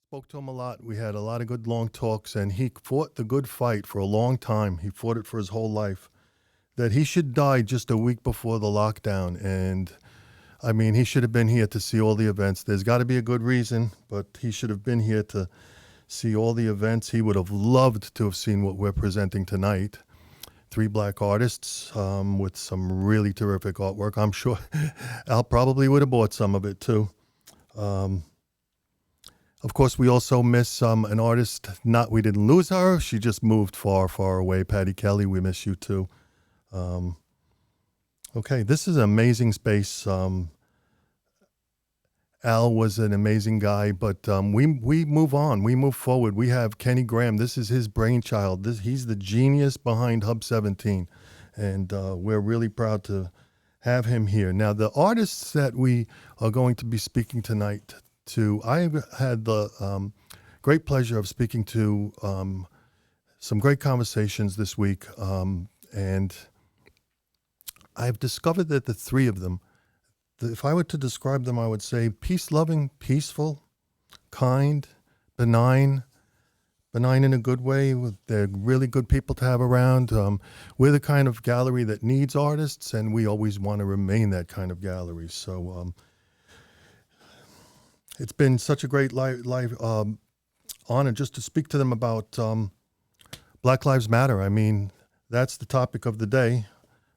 Spoke to him a lot. We had a lot of good long talks, and he fought the good fight for a long time. He fought it for his whole life. That he should die just a week before the lockdown. And I mean, he should have been here to see all the events. There's got to be a good reason, but he should have been here to see all the events. He would have loved to have seen what we're presenting tonight. 3 black artists with some really terrific artwork. I'm sure Al probably would have bought some of it too. Of course, we also miss an artist. We didn't lose her. She just moved far, far away. Patty Kelly, we miss you too. Okay, this is an amazing space. Al was an amazing guy, but we move on. We move forward. We have Kenny Graham. This is his brainchild. He's the genius behind Hub 17, and we're really proud to have him here. Now, the artists that we are going to be speaking tonight to, I've had the great pleasure of speaking to some great conversations this week, and I've discovered that the 3 of them, if I were to describe them, I would say peace-loving, peaceful, kind, benign in a good way. They're really good people to have around. We're the kind of gallery that needs artists, and we always want to remain that kind of gallery. So it's been such a great honor just to speak to them about Black Lives Matter. I mean, that's the topic of the day.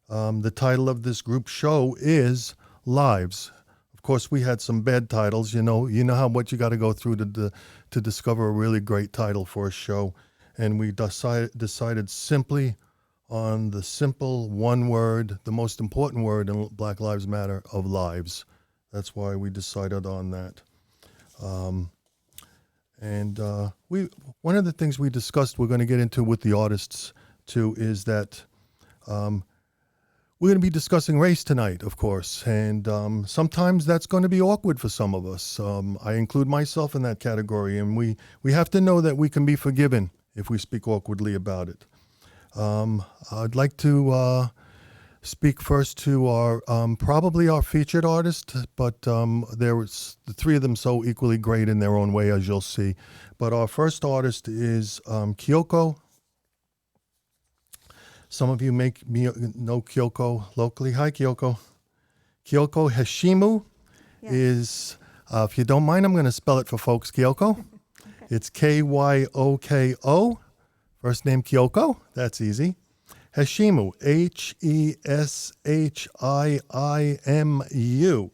The title of this group show is Lives. Of course, we had some bad titles. You know what you got to go through to discover a really great title for a show, and we decided simply on the simple one word, the most important word in Black Lives Matter, of lives. That's why we decided on that. One of the things we discussed, we're going to get into with the artists too, is that we're going to be discussing race tonight, of course, and sometimes that's going to be awkward for some of us. I include myself in that category, and we have to know that we can be forgiven if we speak awkwardly about it. I'd like to speak first to our probably our featured artist, but there was the 3 of them so equally great in their own way, as you'll see. But our first artist is Kyoko. Some of you may know Kyoko locally. Hi, Kyoko. Kyoko Heshiimu is, if you don't mind, I'm going to spell it for folks, Kyoko. Okay. It's Kyoko. First name Kyoko. That's easy. Heshiimu, Heshiimu.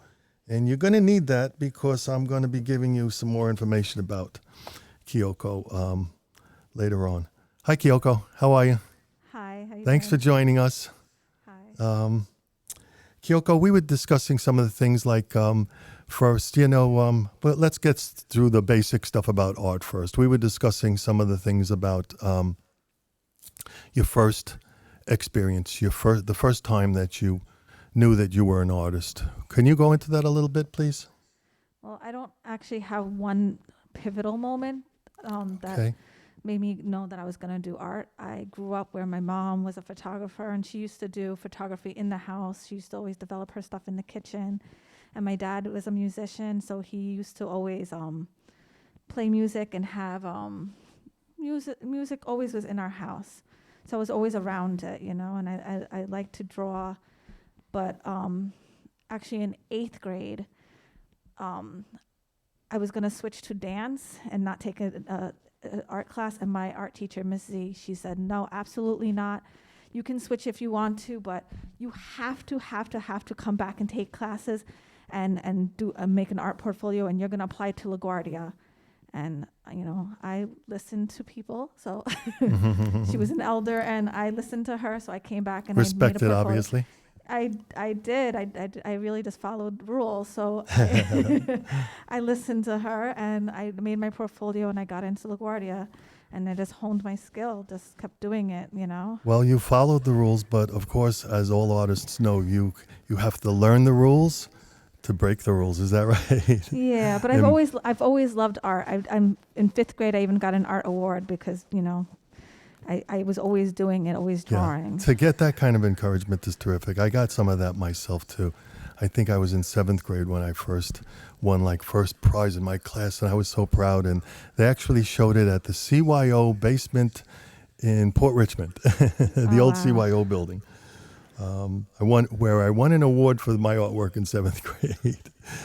And you're going to need that because I'm going to be giving you some more information about Kyoko later on. Hi, Kyoko. How are you? Hi. How you Thanks doing? for joining us. Hi. Kyoko, we were discussing some of the things like first, but let's get through the basic stuff about art first. We were discussing some of the things about your first experience, the first time that you knew that you were an artist. Can you go into that a little bit, please? Well, I don't actually have one pivotal moment that made me know that I was going to do art. I grew up where my mom was a photographer, and she used to do photography in the house. She used to always develop her stuff in the kitchen. And my dad was a musician, so he used to always play music and have music always was in our house. So I was always around it, and I like to draw. But actually in 8th grade, I was going to switch to dance and not take an art class. And my art teacher, Miss Z, she said, no, absolutely not. You can switch if you want to, but you have to come back and take classes and do make an art portfolio, and you're going to apply to LaGuardia. And, I listened to people. So she was an elder, and I listened to her. So I came back and Respected, I made a portfolio. obviously. I did. I really just followed rules. So I listened to her, and I made my portfolio, and I got into LaGuardia, and I just honed my skill, just kept doing it, Well, you followed the rules, but of course, as all artists know, you have to learn the rules to break the rules. Is that right? Yeah, but I've always loved art. I'm in 5th grade. I even got an art award because I was always doing it, always drawing. Yeah. To get that kind of encouragement is terrific. I got some of that myself too. I think I was in 7th grade when I first won like first prize in my class, and I was so proud. And they actually showed it at the CYO basement in Port Richmond, the old CYO building. I won an award for my artwork in 7th grade.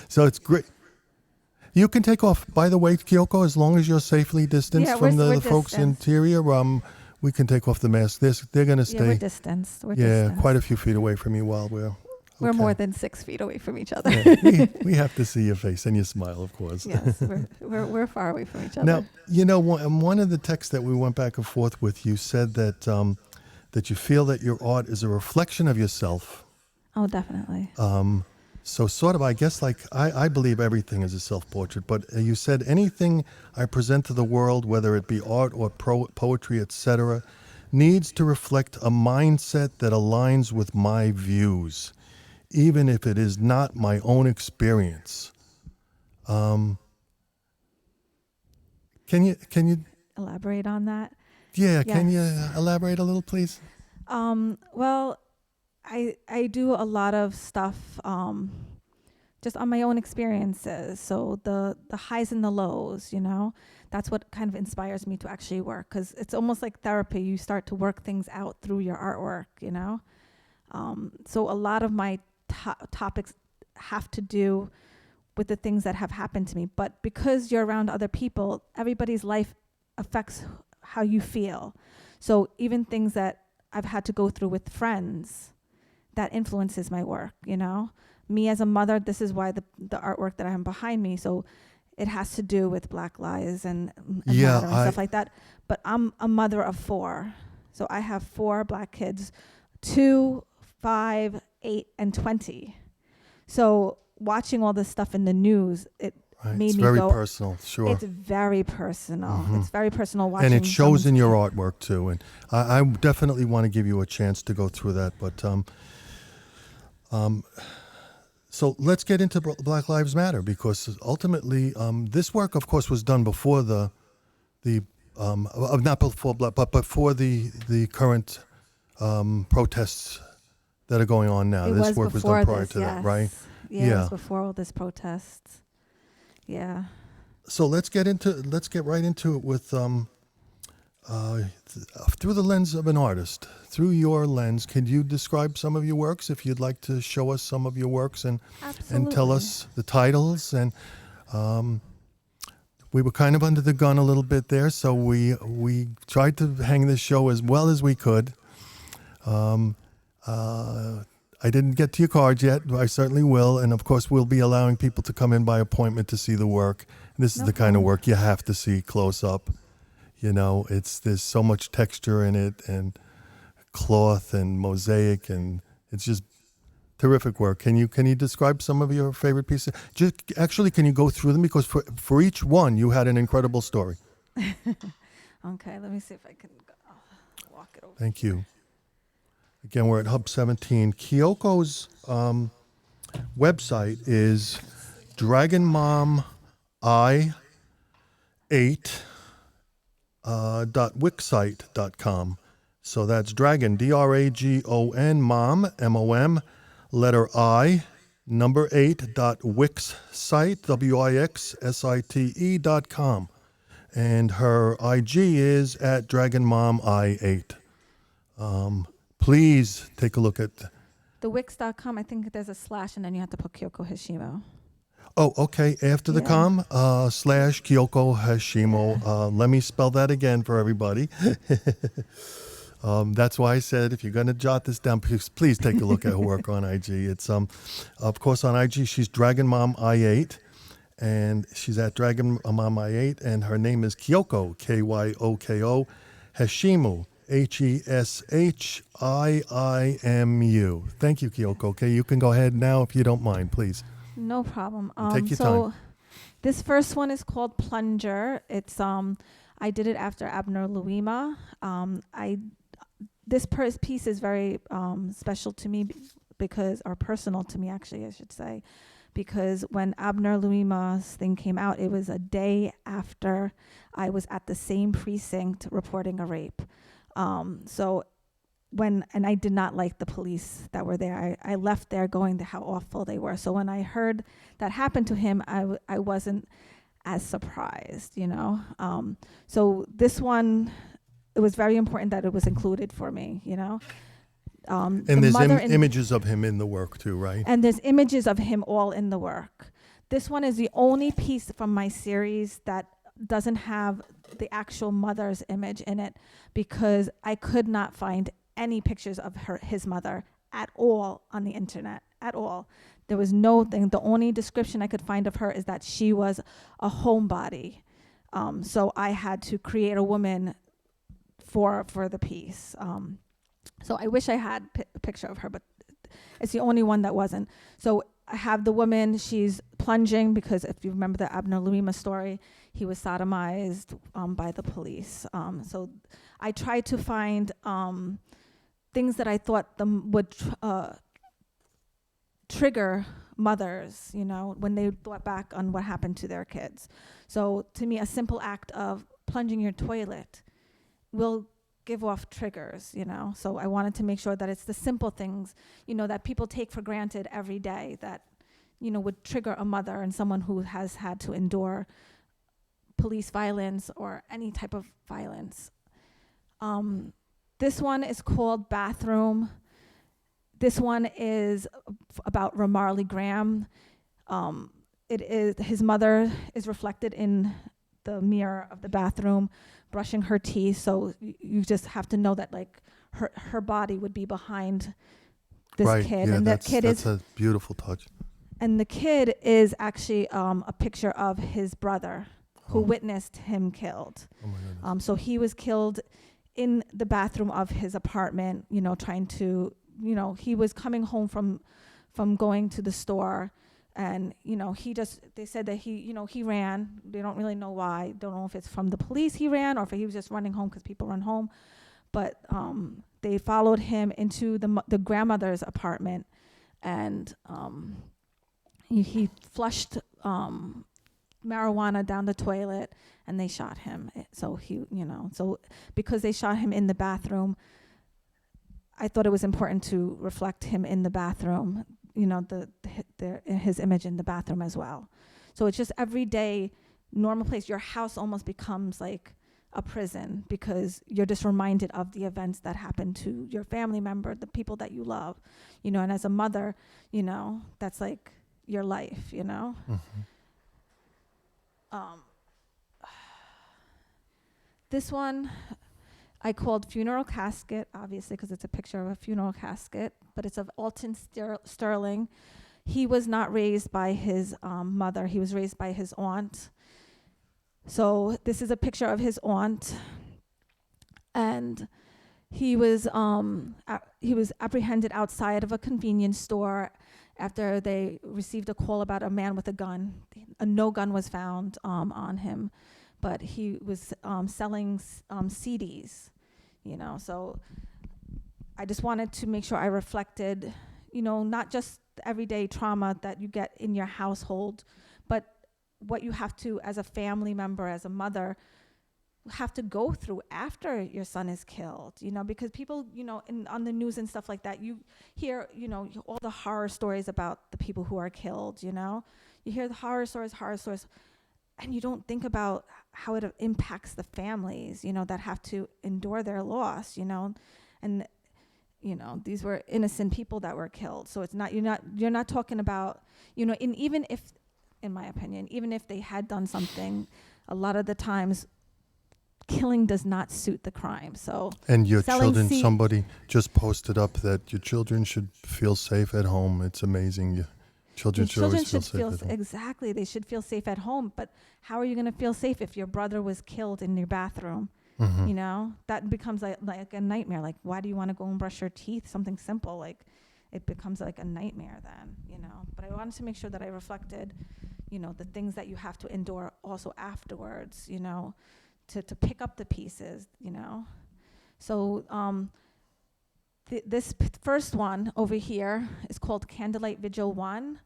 So it's great. You can take off. By the way, Kyoko, as long as you're safely distanced from the folks interior, we can take off the mask. They're going to stay. Yeah, we're distanced. Quite a few feet away from you while we're more than 6 feet away from each other. Yeah, we have to see your face and your smile, of course. Yes, we're far away from each other. Now, one of the texts that we went back and forth with, you said that that you feel that your art is a reflection of yourself. Oh, definitely. So sort of, I guess, like, I believe everything is a self-portrait, but you said anything I present to the world, whether it be art or poetry, etc., needs to reflect a mindset that aligns with my views, even if it is not my own experience. Can you elaborate on that? Yeah, yes. Can you elaborate a little, please? Well, I do a lot of stuff just on my own experiences. So the highs and the lows, that's what kind of inspires me to actually work, because it's almost like therapy. You start to work things out through your artwork, So a lot of my topics have to do with the things that have happened to me. But because you're around other people, everybody's life affects how you feel. So even things that I've had to go through with friends, that influences my work, Me as a mother, this is why the artwork that I have behind me, so it has to do with Black lives and stuff like that. But I'm a mother of 4. So I have 4 Black kids, 2, 5, 8, and 20. So watching all this stuff in the news, it made me go... It's very personal, sure. It's very personal. Mm-hmm. It's very personal watching... And it shows in your artwork, too. And I definitely want to give you a chance to go through that. But so let's get into Black Lives Matter, because ultimately this work, of course, was done before not before but before the current protests that are going on now. This work was done prior to that, right? Yeah, it was before all this protests. Yeah. So let's get right into it with through the lens of an artist. Through your lens, can you describe some of your works, if you'd like to show us some of your works and tell us the titles? And we were kind of under the gun a little bit there, so we tried to hang this show as well as we could. I didn't get to your cards yet. I certainly will. And of course, we'll be allowing people to come in by appointment to see the work. This is the kind of work you have to see close up. There's so much texture in it, and cloth and mosaic, and it's just terrific work. Can you describe some of your favorite pieces? Can you go through them? Because for each one, you had an incredible story. Okay, let me see if I can walk it over. Thank you. Again, we're at Hub 17. Kyoko's website is dragonmom8.wixsite.com. So that's dragon, DRAGON, mom, MOM, letter I, number 8.wixsite, WIXSITE.com. And her IG is at dragonmom8. Please take a look at the Wix.com. I think there's a slash, and then you have to put Kyoko Heshiimu. Oh, okay. After the com, / Kyoko Heshiimu. Let me spell that again for everybody. That's why I said, if you're going to jot this down, please take a look at her work on IG. It's of course, on IG, she's Dragon Mom I8, and she's at Dragon Mom I8, and her name is Kyoko, KYOKO, Heshiimu, HESHIIMU. Thank you, Kyoko. Okay, you can go ahead now if you don't mind, please. No problem. Take your time. This first one is called Plunger. It's I did it after Abner Louima. This piece is very special to me or personal to me, actually, I should say, because when Abner Louima's thing came out, it was a day after I was at the same precinct reporting a rape. So and I did not like the police that were there. I left there going to how awful they were. So when I heard that happened to him, I wasn't as surprised, you know. So this one, it was very important that it was included for me, you know. And there's images of him in the work too, right? And there's images of him all in the work. This one is the only piece from my series that doesn't have the actual mother's image in it, because I could not find any pictures of his mother at all on the internet, at all. There was no thing. The only description I could find of her is that she was a homebody. So I had to create a woman for the piece. So I wish I had a picture of her, but it's the only one that wasn't. So I have the woman, she's plunging, because if you remember the Abner Louima story, he was sodomized by the police. So I tried to find things that I thought would trigger mothers, you know, when they thought back on what happened to their kids. So to me, a simple act of plunging your toilet will give off triggers, you know. So I wanted to make sure that it's the simple things, you know, that people take for granted every day that, you know, would trigger a mother and someone who has had to endure police violence or any type of violence. This one is called Bathroom. This one is about Ramarley Graham. His mother is reflected in the mirror of the bathroom, brushing her teeth. So you just have to know that, like, her body would be behind this kid. Yeah, and that's a beautiful touch. And the kid is actually a picture of his brother who witnessed him killed. Oh my goodness. So he was killed in the bathroom of his apartment, you know, trying to, you know, he was coming home from going to the store, and, you know, they said that he ran. They don't really know why. Don't know if it's from the police he ran or if he was just running home because people run home. But they followed him into the grandmother's apartment, and he flushed marijuana down the toilet, and they shot him. So so because they shot him in the bathroom, I thought it was important to reflect him in the bathroom, you know, his image in the bathroom as well. So it's just everyday normal place. Your house almost becomes like a prison because you're just reminded of the events that happened to your family member, the people that you love, you know. And as a mother, you know, that's like your life, you know. Mm-hmm. This one I called Funeral Casket, obviously, because it's a picture of a funeral casket, but it's of Alton Sterling. He was not raised by his mother. He was raised by his aunt. So this is a picture of his aunt, and he was apprehended outside of a convenience store after they received a call about a man with a gun. No gun was found on him, but he was selling CDs, you know. So I just wanted to make sure I reflected, you know, not just the everyday trauma that you get in your household, but what you have to, as a family member, as a mother, have to go through after your son is killed, you know, because people, you know, on the news and stuff like that, you hear, you know, all the horror stories about the people who are killed, you know. You hear the horror stories, and you don't think about how it impacts the families, you know, that have to endure their loss, you know. And, you know, these were innocent people that were killed. So it's not, you're not talking about, you know, even if, in my opinion, even if they had done something, a lot of the times killing does not suit the crime. So and your children, somebody just posted up that your children should feel safe at home. It's amazing. Children should always feel safe at home. Exactly. They should feel safe at home. But how are you going to feel safe if your brother was killed in your bathroom? Mm-hmm. You know, that becomes like a nightmare. Like, why do you want to go and brush your teeth? Something simple. Like, it becomes like a nightmare then, you know. But I wanted to make sure that I reflected, you know, the things that you have to endure also afterwards, you know, to pick up the pieces, you know. So this first one over here is called Candlelight Vigil 1.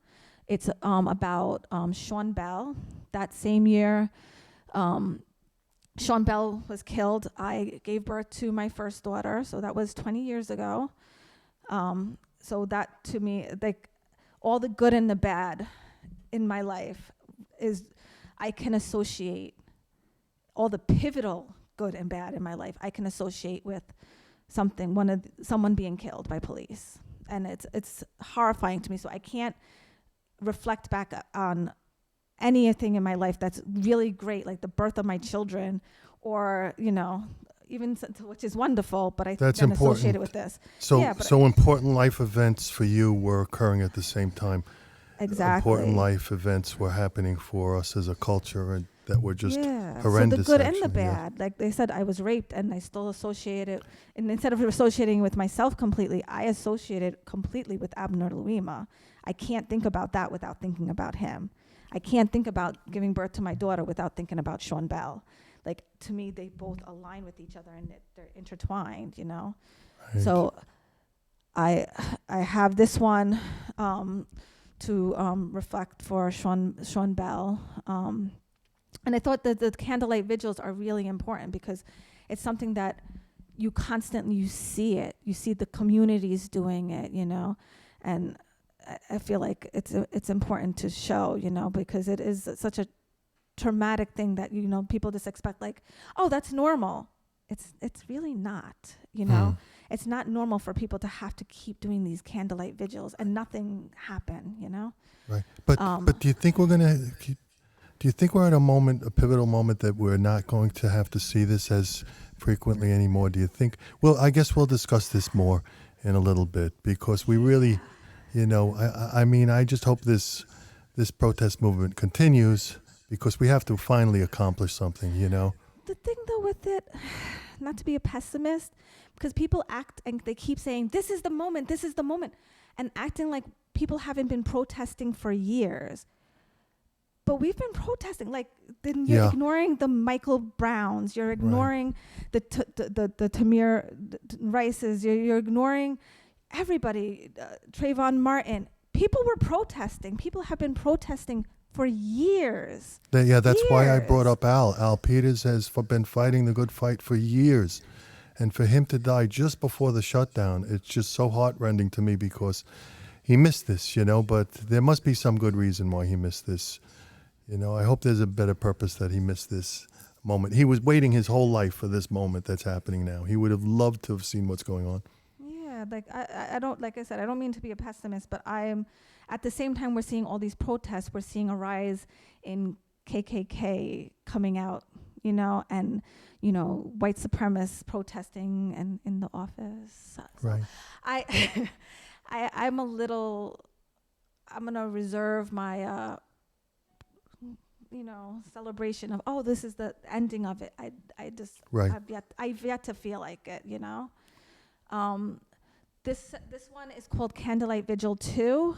It's about Sean Bell. That same year, Sean Bell was killed, I gave birth to my first daughter. So that was 20 years ago. So that to me, like all the good and the bad in my life is I can associate all the pivotal good and bad in my life. I can associate with someone being killed by police. And it's horrifying to me. So I can't reflect back on anything in my life that's really great, like the birth of my children, or even which is wonderful, but I That's then important. associated with this. So, Yeah, important life events for you were occurring at the same time. Exactly. Important life events were happening for us as a culture, and that were just horrendous. So the good and the actually, yeah. bad. Like they said, I was raped, and I still associate it. And instead of associating with myself completely, I associate it completely with Abner Louima. I can't think about that without thinking about him. I can't think about giving birth to my daughter without thinking about Sean Bell. Like, to me, they both align with each other, and they're intertwined, Right. So I have this one to reflect for Sean Bell. And I thought that the candlelight vigils are really important because it's something that you see it. You see the communities doing it, and I feel like it's important to show, because it is such a traumatic thing that, people just expect like, oh, that's normal. It's really not, It's not normal for people to have to keep doing these candlelight vigils and nothing happen, Right. But do you think we're at a pivotal moment that we're not going to have to see this as frequently anymore? Do you think? Well, I guess we'll discuss this more in a little bit because we really, I just hope this protest movement continues because we have to finally accomplish something, The thing though with it, not to be a pessimist, because people act and they keep saying, this is the moment, and acting like people haven't been protesting for years. But we've been protesting, like then you're ignoring the Michael Browns, you're ignoring the Tamir Rices, you're ignoring everybody, Trayvon Martin. People were protesting. People have been protesting for years. That's why I brought up Al. Al Peters has been fighting the good fight for years. And for him to die just before the shutdown, it's just so heartrending to me because he missed this, but there must be some good reason why he missed this. I hope there's a better purpose that he missed this moment. He was waiting his whole life for this moment that's happening now. He would have loved to have seen what's going on. Yeah, I don't, like I said, I don't mean to be a pessimist, but at the same time we're seeing all these protests, we're seeing a rise in KKK coming out, and, white supremacists protesting and in the office. So right. I'm going to reserve my, celebration of, oh, this is the ending of it. I've yet to feel like it, This one is called Candlelight Vigil 2.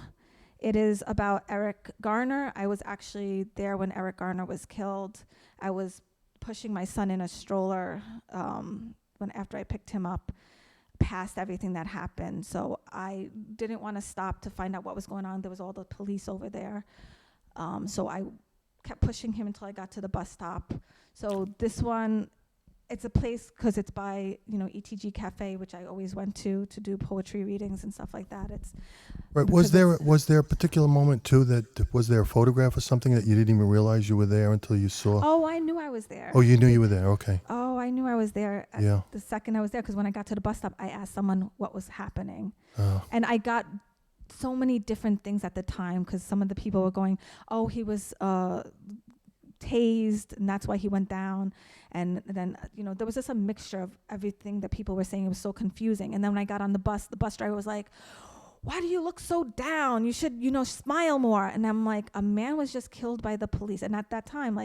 It is about Eric Garner. I was actually there when Eric Garner was killed. I was pushing my son in a stroller after I picked him up past everything that happened. So I didn't want to stop to find out what was going on. There was all the police over there. So I kept pushing him until I got to the bus stop. So this one, it's a place because it's by ETG Cafe, which I always went to do poetry readings and stuff like that. It's right. Was there a particular moment too was there a photograph or something that you didn't even realize you were there until you saw? Oh, I knew I was there. Oh, you knew you were there. Okay. Oh, I knew I was there. The second I was there, because when I got to the bus stop, I asked someone what was happening, and I got so many different things at the time because some of the people were going, "Oh, he was tased, and that's why he went down." And then, there was just a mixture of everything that people were saying. It was so confusing. And then when I got on the bus driver was like, "Why do you look so down? You should, smile more." And I'm like, a man was just killed by the police. And at that time,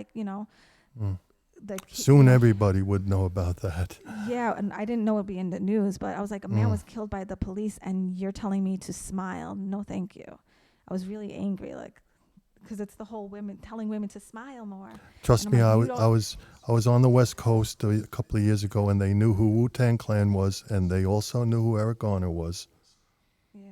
soon everybody would know about that. Yeah, and I didn't know it'd be in the news, but I was like, a man was killed by the police, and you're telling me to smile? No, thank you. I was really angry, because it's the whole telling women to smile more. Trust me, I was on the West Coast a couple of years ago, and they knew who Wu-Tang Clan was, and they also knew who Eric Garner was. Yeah.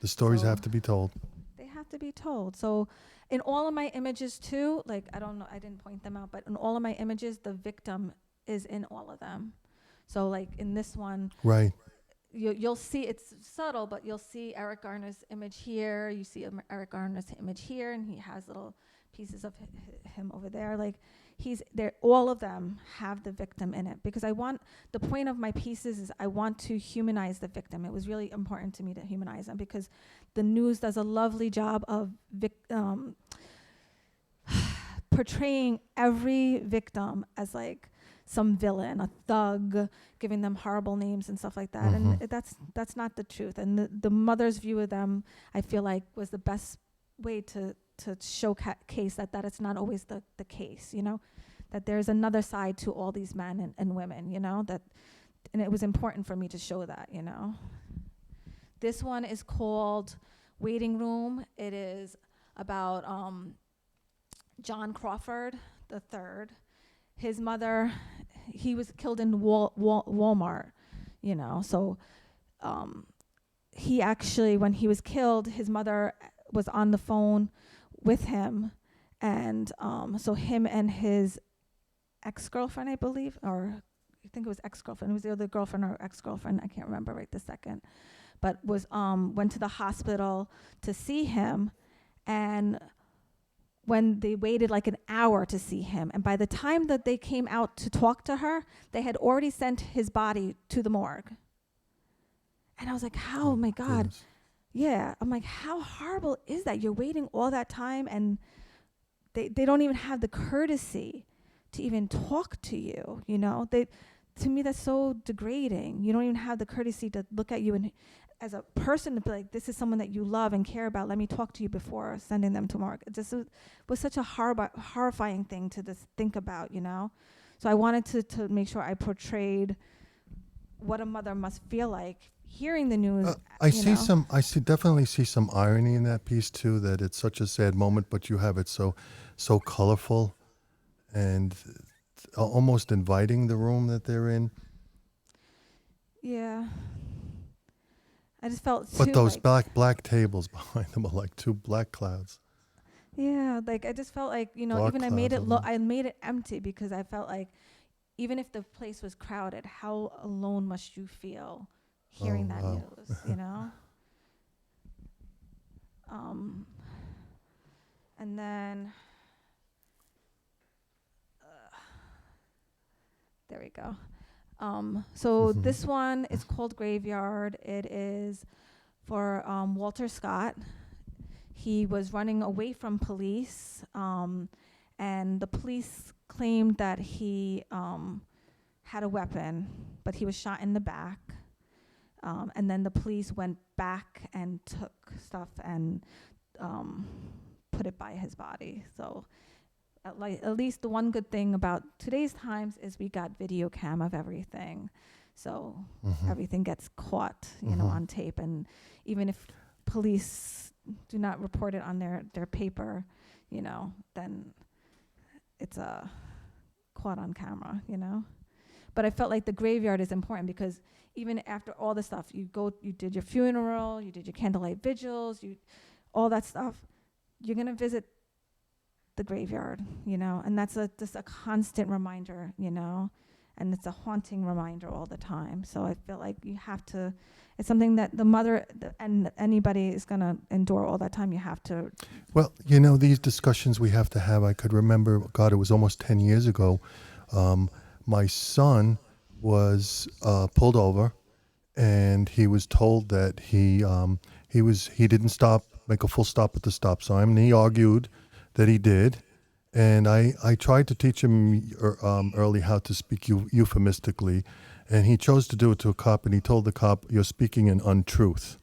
The stories have to be told. They have to be told. So in all of my images too, like, I don't know, I didn't point them out, but in all of my images, the victim is in all of them. So like in this one, Right. you'll see, it's subtle, but you'll see Eric Garner's image here. You see Eric Garner's image here, and he has little pieces of him over there. Like, he's there. All of them have the victim in it, because the point of my pieces is I want to humanize the victim. It was really important to me to humanize them, because the news does a lovely job of portraying every victim as like some villain, a thug, giving them horrible names and stuff like that. And that's not the truth. And the mother's view of them, I feel like, was the best way to showcase that it's not always the case, you know, that there's another side to all these men and women, you know, and it was important for me to show that, you know. This one is called Waiting Room. It is about John Crawford III. His mother, he was killed in Walmart, you know. So he actually, when he was killed, his mother was on the phone with him. And so him and his ex-girlfriend, I believe, or I think it was ex-girlfriend. It was either girlfriend or ex-girlfriend. I can't remember right this second. But went to the hospital to see him. And when they waited like an hour to see him, and by the time that they came out to talk to her, they had already sent his body to the morgue. And I was like, oh my God. Goodness. Yeah. I'm like, how horrible is that? You're waiting all that time, and they don't even have the courtesy to even talk to you, you know? To me, that's so degrading. You don't even have the courtesy to look at you and as a person to be like, this is someone that you love and care about. Let me talk to you before sending them to morgue. It just was such a horrifying thing to just think about, you know? So I wanted to make sure I portrayed what a mother must feel like hearing the news. I definitely see some irony in that piece too, that it's such a sad moment, but you have it so colorful and almost inviting the room that they're in. Yeah. I just felt But those black tables behind them are like two black clouds. Yeah, like I just felt like, you know, Dark even I made it clouds I made it empty, because I felt like even if the place was crowded, how alone must you feel hearing that news, you know? And then there we go. So this one is called Graveyard. It is for Walter Scott. He was running away from police, and the police claimed that he had a weapon, but he was shot in the back. And then the police went back and took stuff and put it by his body. So at least the one good thing about today's times is we got video cam of everything. So everything gets caught, you know, on tape. And even if police do not report it on their paper, you know, then it's caught on camera, you know. But I felt like the graveyard is important, because even after all the stuff, you did your funeral, you did your candlelight vigils, all that stuff, you're going to visit the graveyard, you know, and that's just a constant reminder, you know, and it's a haunting reminder all the time. So I feel like you have to, it's something that the mother and anybody is going to endure all that time. You have to. Well, you know, these discussions we have to have, I could remember, God, it was almost 10 years ago. My son was pulled over, and he was told that he didn't make a full stop at the stop sign, and he argued that he did. And I tried to teach him early how to speak euphemistically, and he chose to do it to a cop, and he told the cop, "You're speaking an untruth."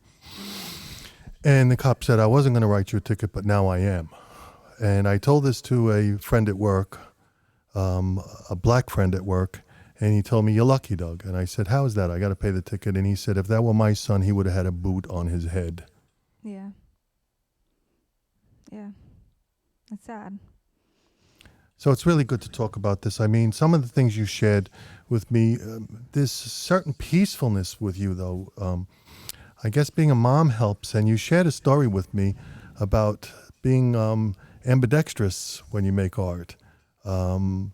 And the cop said, "I wasn't going to write you a ticket, but now I am." And I told this to a friend at work, a black friend at work, and he told me, "You're lucky, Doug." And I said, "How is that? I got to pay the ticket." And he said, "If that were my son, he would have had a boot on his head." Yeah. Yeah. It's sad. So it's really good to talk about this. I mean, some of the things you shared with me, there's certain peacefulness with you, though. I guess being a mom helps. And you shared a story with me about being ambidextrous when you make art.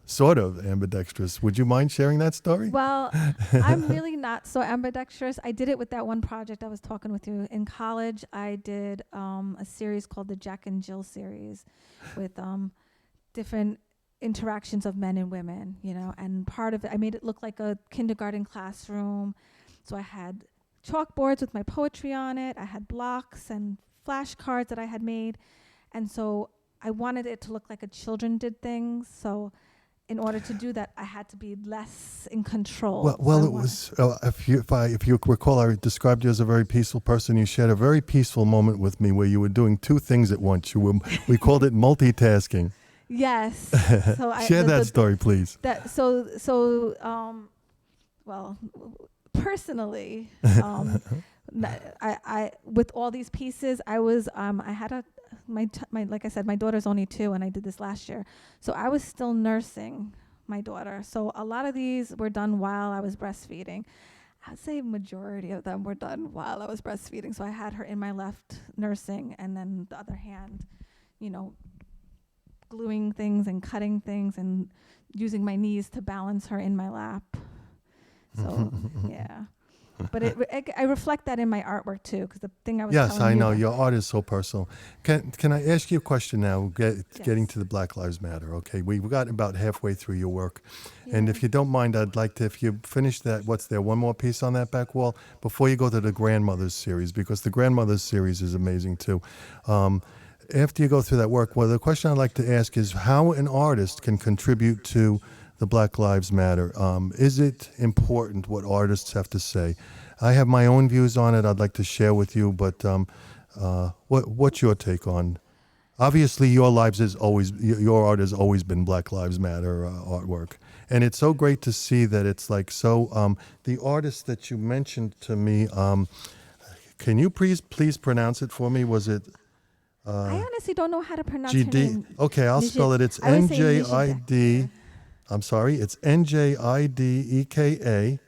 Sort of ambidextrous. Would you mind sharing that story? Well, I'm really not so ambidextrous. I did it with that one project I was talking with you. In college, I did a series called the Jack and Jill series with different interactions of men and women, and part of it, I made it look like a kindergarten classroom. So I had chalkboards with my poetry on it. I had blocks and flashcards that I had made. And so I wanted it to look like a children did things. So in order to do that, I had to be less in control. Well, it was. If you recall, I described you as a very peaceful person. You shared a very peaceful moment with me where you were doing two things at once. We called it multitasking. Yes. So Share that story, please. Well, personally, I with all these pieces, I was I had my like I said, my daughter's only 2, and I did this last year, so I was still nursing my daughter. So a lot of these were done while I was breastfeeding. I'd say majority of them were done while I was breastfeeding. So I had her in my left nursing, and then the other hand, gluing things and cutting things and using my knees to balance her in my lap. So yeah. But I reflect that in my artwork too, because the thing I was yes, telling I you know about- your art is so personal. Can I ask you a question now? Getting to the Black Lives Matter. Okay, we've gotten about halfway through your work, and if you don't mind, I'd like to, if you finish that, what's there, one more piece on that back wall before you go to the Grandmothers series, because the Grandmothers series is amazing too. After you go through that work, well, the question I'd like to ask is how an artist can contribute to the Black Lives Matter. Is it important what artists have to say? I have my own views on it I'd like to share with you, but what's your take on? Obviously, your art has always been Black Lives Matter artwork. And it's so great to see that it's like so. The artist that you mentioned to me, can you please pronounce it for me? Was it? I honestly don't know how to pronounce her GD. name. Okay, I'll spell it. It's I would say NJID. I'm sorry. It's NJIDEKA.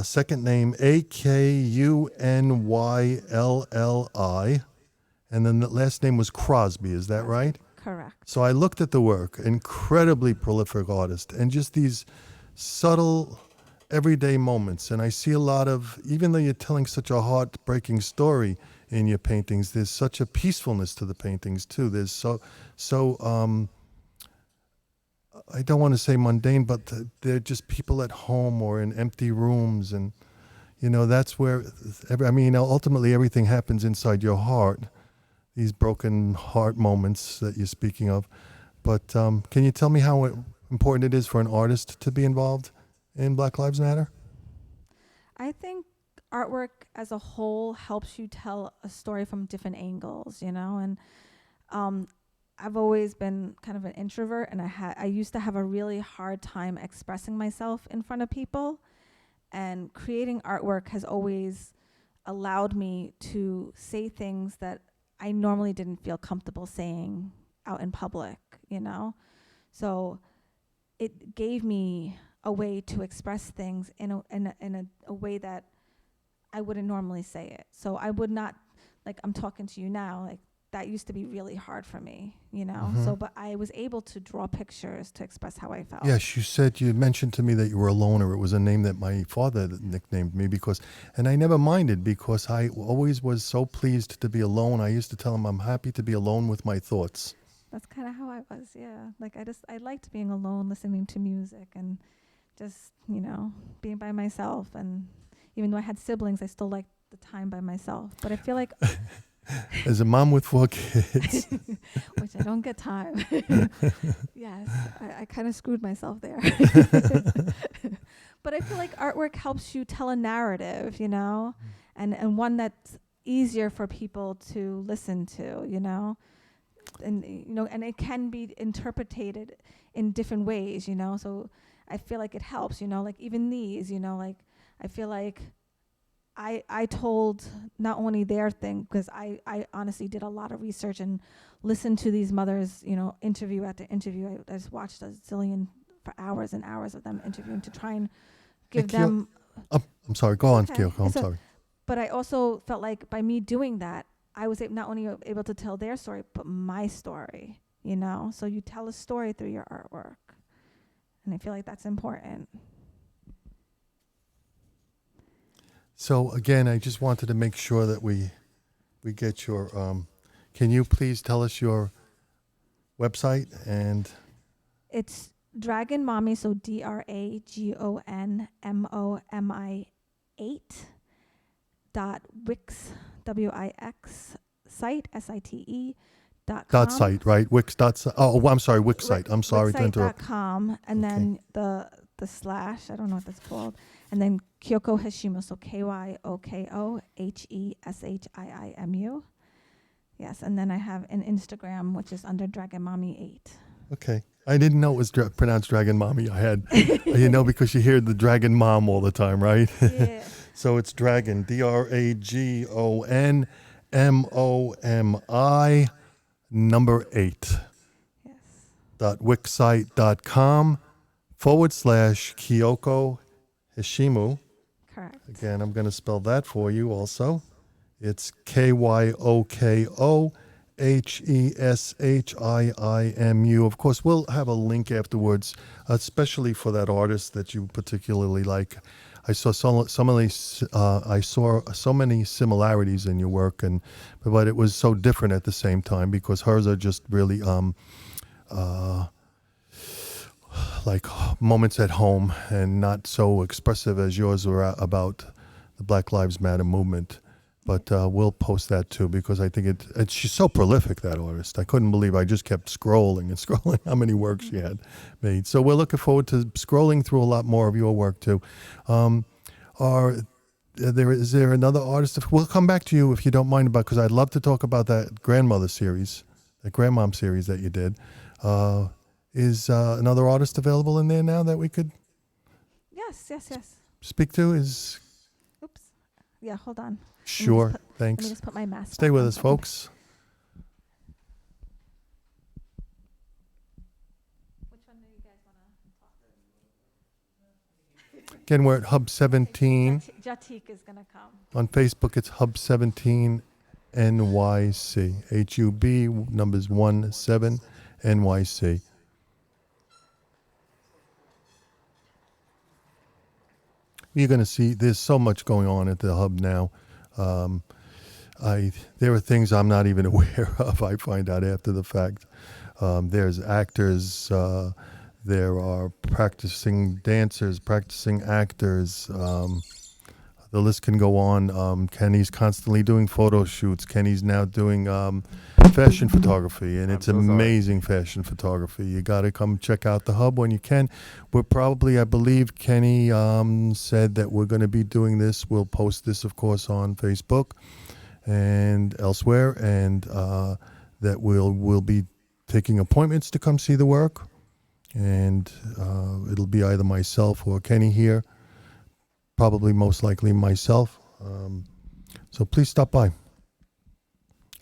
Second name AKUNYLLI. And then the last name was Crosby. Is that right? Correct. So I looked at the work. Incredibly prolific artist, and just these subtle, everyday moments. And I see a lot of, even though you're telling such a heartbreaking story in your paintings, there's such a peacefulness to the paintings too. There's so I don't want to say mundane, but they're just people at home or in empty rooms, and that's where ultimately everything happens inside your heart. These broken heart moments that you're speaking of. But can you tell me how important it is for an artist to be involved in Black Lives Matter? I think artwork as a whole helps you tell a story from different angles, and I've always been kind of an introvert, and I used to have a really hard time expressing myself in front of people, and creating artwork has always allowed me to say things that I normally didn't feel comfortable saying out in public, So it gave me a way to express things in a way that I wouldn't normally say it. So I would not, like I'm talking to you now, like that used to be really hard for me, So, but I was able to draw pictures to express how I felt. Yes, you mentioned to me that you were a loner. It was a name that my father nicknamed me and I never minded because I always was so pleased to be alone. I used to tell him I'm happy to be alone with my thoughts. That's kind of how I was, yeah. Like I liked being alone, listening to music and just, being by myself. And even though I had siblings, I still liked the time by myself. But I feel like as a mom with 4 kids, which I don't get time. Yes, I kind of screwed myself there. But I feel like artwork helps you tell a narrative, and one that's easier for people to listen to, and and it can be interpreted in different ways, So I feel like it helps, like even these, like I feel like I told not only their thing, because I honestly did a lot of research and listened to these mothers, interview after interview. I just watched a zillion for hours and hours of them interviewing to try and give them. I'm sorry. Go on, Okay. Kyoko. I'm sorry. But I also felt like by me doing that, I was not only able to tell their story, but my story, So you tell a story through your artwork. And I feel like that's important. So again, I just wanted to make sure that we get your, can you please tell us your website? And It's Dragon Mommy, so DragonMomi8.wix, WIX site, SITE.com. dot site, right? Wix dot site. Oh, I'm sorry, Wix site. I'm sorry to interrupt. Wixsite.com, and then the slash, I don't know what that's called, and then Kyoko Heshiimu, so KYOKO HESHIIMU. Yes, and then I have an Instagram, which is under Dragon Mommy 8. Okay. I didn't know it was pronounced Dragon Mommy. I had, because you hear the Dragon Mom all the time, right? Yeah. So it's Dragon, DRAGONMOMI, number 8. Yes. .wixsite.com /Kyoko Heshiimu. Correct. Again, I'm going to spell that for you also. It's KYOKO HESHIIMU. Of course, we'll have a link afterwards, especially for that artist that you particularly like. I saw I saw so many similarities in your work, but it was so different at the same time because hers are just really like moments at home and not so expressive as yours were about the Black Lives Matter movement. But we'll post that too because I think she's so prolific, that artist. I couldn't believe I just kept scrolling and scrolling how many works she had made. So we're looking forward to scrolling through a lot more of your work too. Is there another artist? We'll come back to you if you don't mind because I'd love to talk about that grandmother series, that grandmom series that you did. Is another artist available in there now that we could Yes. speak to? Oops. Yeah, hold on. Sure, Let thanks. me just put my mask Stay back with on us, so I can- folks. Which one do you guys want to talk Again, we're at Hub 17. Jahtiek is going to come. On Facebook, it's Hub 17 NYC. HUB numbers 17 NYC. You're going to see there's so much going on at the Hub now. There are things I'm not even aware of. I find out after the fact. There's actors. There are practicing dancers, practicing actors. The list can go on. Kenny's constantly doing photo shoots. Kenny's now doing fashion photography, and it's amazing fashion photography. You got to come check out the Hub when you can. We're probably, I believe Kenny said that we're going to be doing this. We'll post this, of course, on Facebook and elsewhere, and that we'll be taking appointments to come see the work. And it'll be either myself or Kenny here. Probably most likely myself. So please stop by.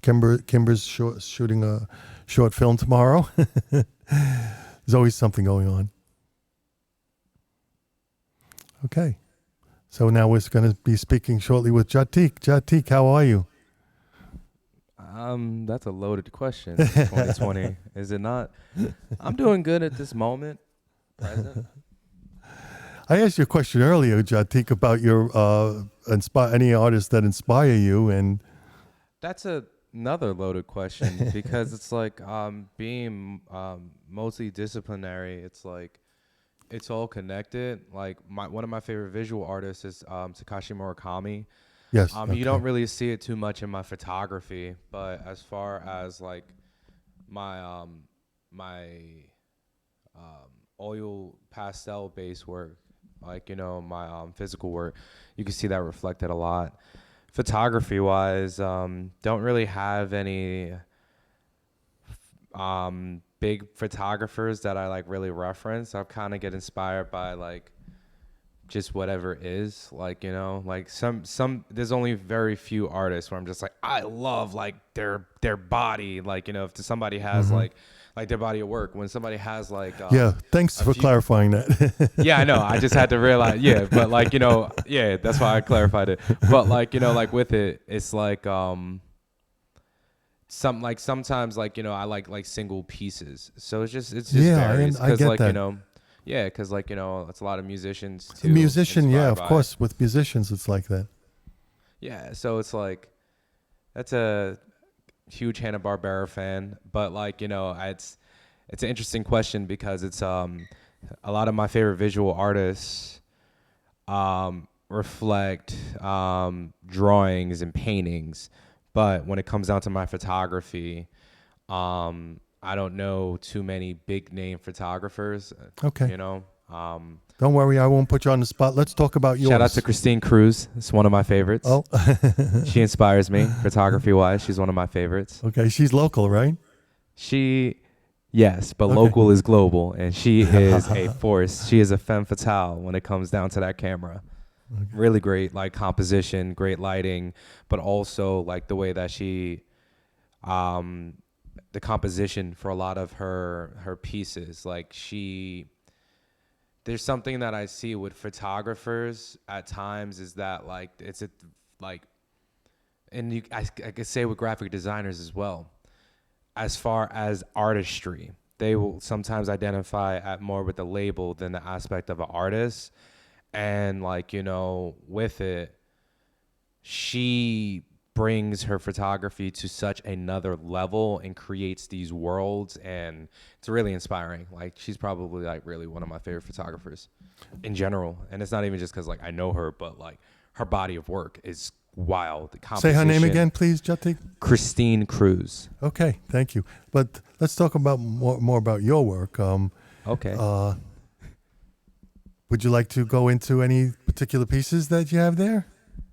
Kimber's shooting a short film tomorrow. There's always something going on. Okay. So now we're going to be speaking shortly with Jahtiek. Jahtiek, how are you? That's a loaded question. 2020, is it not? I'm doing good at this moment. Present. I asked you a question earlier, Jahtiek, about your any artists that inspire you, and that's another loaded question because it's like being mostly disciplinary. It's like it's all connected. Like one of my favorite visual artists is Takashi Murakami. Yes. You don't really see it too much in my photography, but as far as like my oil pastel based work, like my physical work, you can see that reflected a lot. Photography wise, don't really have any big photographers that I like really reference. I kind of get inspired by like just whatever is, like like some there's only very few artists where I'm just like I love like their body, like if somebody has like their body of work, when somebody has like yeah, thanks for clarifying that. Yeah, I know, I just had to realize, yeah, but like yeah, that's why I clarified it. But like like with it, it's like sometimes like I like single pieces, so it's just Yeah, varies I because get like that. yeah, because like it's a lot of musicians A too musician, yeah, inspired of by course. With musicians, it's like that. yeah, so it's like that's a huge Hanna-Barbera fan, but like it's an interesting question because it's a lot of my favorite visual artists reflect drawings and paintings, but when it comes down to my photography, I don't know too many big name photographers. Okay. You know, um, Don't worry, I won't put you on the spot. Let's talk about yours. shout out to Christine Cruz. It's one of my favorites. Oh, She inspires me photography wise. She's one of my favorites. okay. She's local, right? Yes, but Okay. local is global, and she is a force. She is a femme fatale when it comes down to that camera. Okay. Really great, like composition, great lighting, but also like the way that she, the composition for a lot of her pieces. Like there's something that I see with photographers at times is that like it's a like, and I could say with graphic designers as well. As far as artistry, they will sometimes identify at more with the label than the aspect of an artist. And like, with it, she brings her photography to such another level and creates these worlds. And it's really inspiring. Like she's probably like really one of my favorite photographers in general. And it's not even just because like I know her, but like her body of work is wild. The Say her name again, please, Jahtiek. Christine Cruz. Okay, thank you. But let's talk about more about your work. Okay. Would you like to go into any particular pieces that you have there?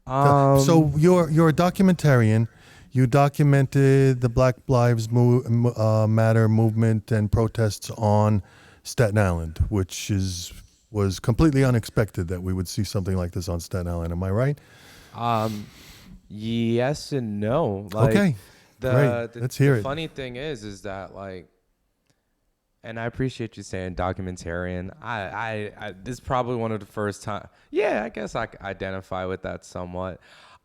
So you're a documentarian. You documented the Black Lives Matter movement and protests on Staten Island, which was completely unexpected that we would see something like this on Staten Island. Am I right? Yes and no. Like, Okay, great. Let's hear it. Funny thing is that like, and I appreciate you saying documentarian. I this is probably one of the first time. Yeah, I guess I identify with that somewhat.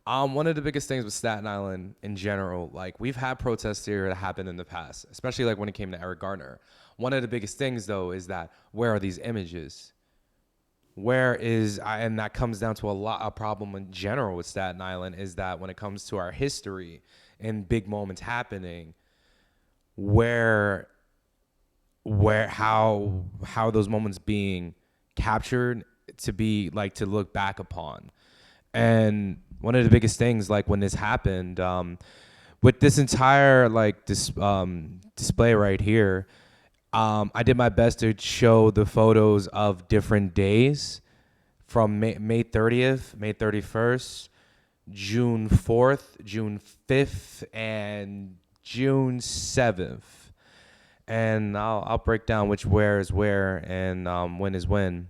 One of the biggest things with Staten Island in general, like we've had protests here that happened in the past, especially like when it came to Eric Garner. One of the biggest things though is that where are these images? And that comes down to a problem in general with Staten Island is that when it comes to our history and big moments happening, how those moments being captured to be like to look back upon. And one of the biggest things like when this happened, with this entire like display right here, I did my best to show the photos of different days from May 30th, May 31st, June 4th, June 5th, and June 7th. And I'll break down where is where and when is when.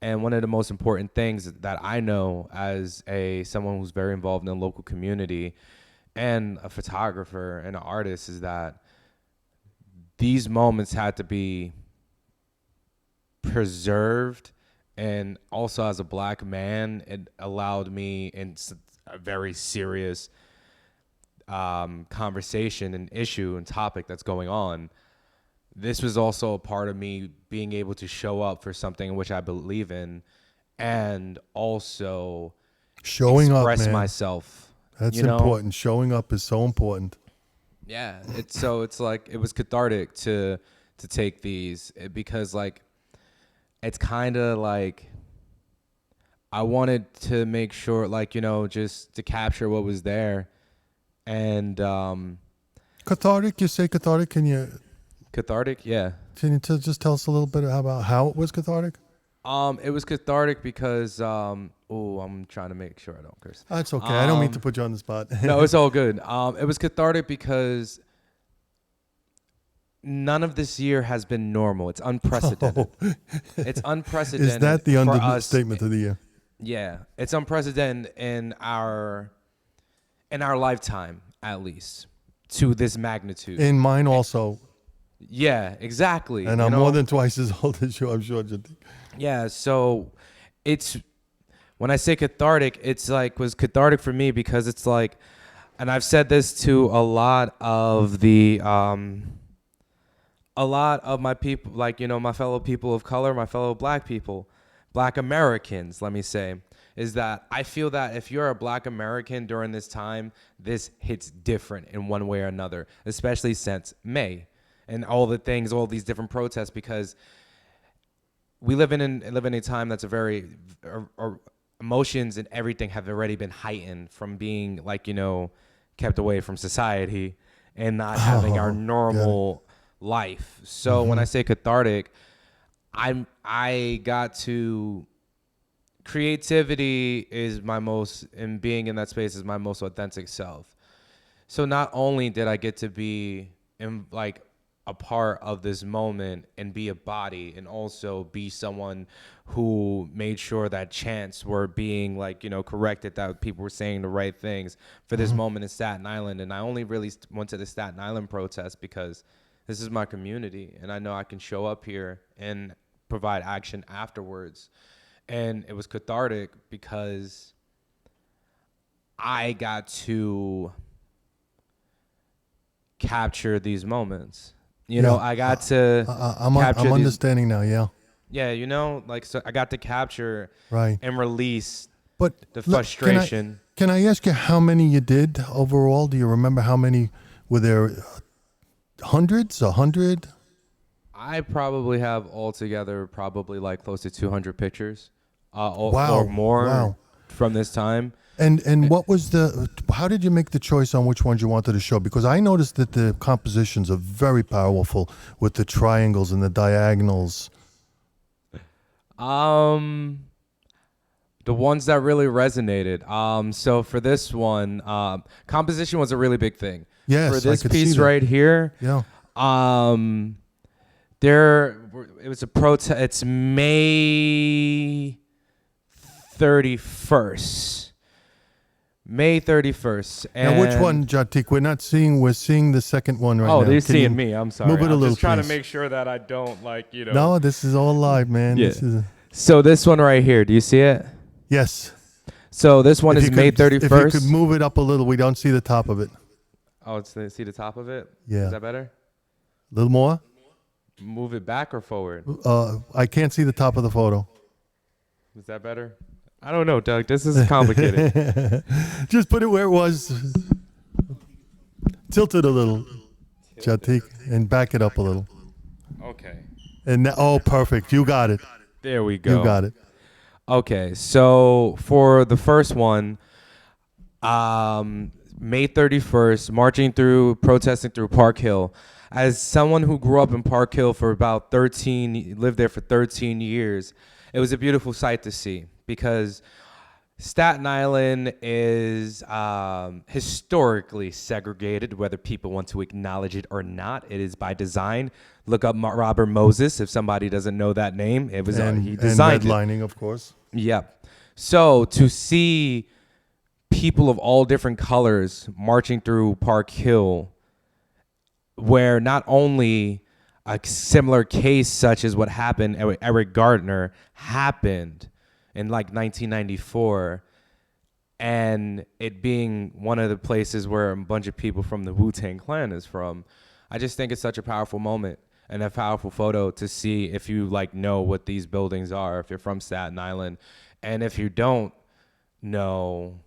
And one of the most important things that I know as someone who's very involved in the local community and a photographer and an artist is that these moments had to be preserved. And also as a black man, it allowed me in a very serious conversation and issue and topic that's going on. This was also a part of me being able to show up for something in which I believe in and also express myself. That's important. Showing up is so important. Yeah, it's like it was cathartic to take these because like it's kind of like I wanted to make sure like just to capture what was there and cathartic. You say cathartic? Cathartic, yeah. Can you just tell us a little bit about how it was cathartic? It was cathartic because I'm trying to make sure I don't curse. That's okay. I don't mean to put you on the spot. No, it's all good. It was cathartic because none of this year has been normal. It's unprecedented. Oh. It's unprecedented. Is that the for understatement of the year? Yeah, it's unprecedented in our lifetime, at least, to this magnitude. In mine also. Yeah, exactly. And I'm more than twice as old as you, I'm sure. Yeah, so it's when I say cathartic, it's like was cathartic for me because it's like and I've said this to a lot of my people, like, my fellow people of color, my fellow black people, black Americans, let me say, is that I feel that if you're a black American during this time, this hits different in one way or another, especially since May and all these different protests, because we live in a time that's a very emotions and everything have already been heightened from being kept away from society and not having our normal life. So when I say cathartic, I got to creativity is my most, and being in that space is my most authentic self. So not only did I get to be in a part of this moment and be a body, and also be someone who made sure that chants were being corrected, that people were saying the right things for this moment in Staten Island. And I only really went to the Staten Island protest because this is my community, and I know I can show up here and provide action afterwards. And it was cathartic because I got to capture these moments. I got to I'm understanding now, yeah. Yeah, so I got to capture right and release but the frustration. Can I ask you how many you did overall? Do you remember how many were there? Hundreds, 100? I probably have altogether close to 200 pictures Wow. or more Wow. from this time. And what was how did you make the choice on which ones you wanted to show? Because I noticed that the compositions are very powerful with the triangles and the diagonals. The ones that really resonated. So for this one, composition was a really big thing. Yes, for this I could see piece that. right here. Yeah. It was a protest. It's May 31st. May 31st. Now, which one, Jahtiek? We're seeing the second one right now. Oh, they're Can seeing you me. I'm sorry. move it a I'm little, just trying please? to make sure that I don't No, this is all live, man. Yeah. This is So this one right here, do you see it? yes. So this one If is you May could- 31st. If you could move it up a little, we don't see the top of it. Oh, see the top of it? Yeah. Is that better? A little more. Move it back or forward? I can't see the top of the photo. Is that better? I don't know, Doug. This is complicated. Just put it where it was. Tilt it a little, Jahtiek, and back it up a little. Okay. And perfect. You got it. There we go. You got it. Okay, so for the first one, May 31st, protesting through Park Hill. As someone who grew up in Park Hill lived there for 13 years, it was a beautiful sight to see, because Staten Island is historically segregated, whether people want to acknowledge it or not. It is by design. Look up Robert Moses if somebody doesn't know that name. It was he designed and it. redlining, of course. Yep. So to see people of all different colors marching through Park Hill, where not only a similar case such as what happened with Eric Gardner happened in 1994, and it being one of the places where a bunch of people from the Wu-Tang Clan is from, I just think it's such a powerful moment and a powerful photo to see if you know what these buildings are, if you're from Staten Island. And if you don't know,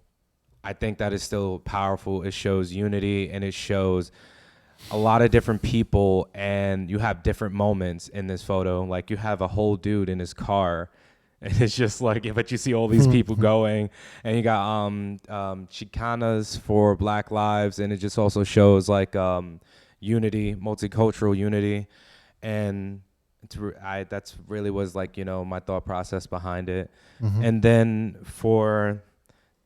I think that is still powerful. It shows unity, and it shows a lot of different people, and you have different moments in this photo. You have a whole dude in his car, and it's just but you see all these people going, and you got Chicanas for Black Lives, and it just also shows unity, multicultural unity, and that's really was my thought process behind it. Mm-hmm. And then for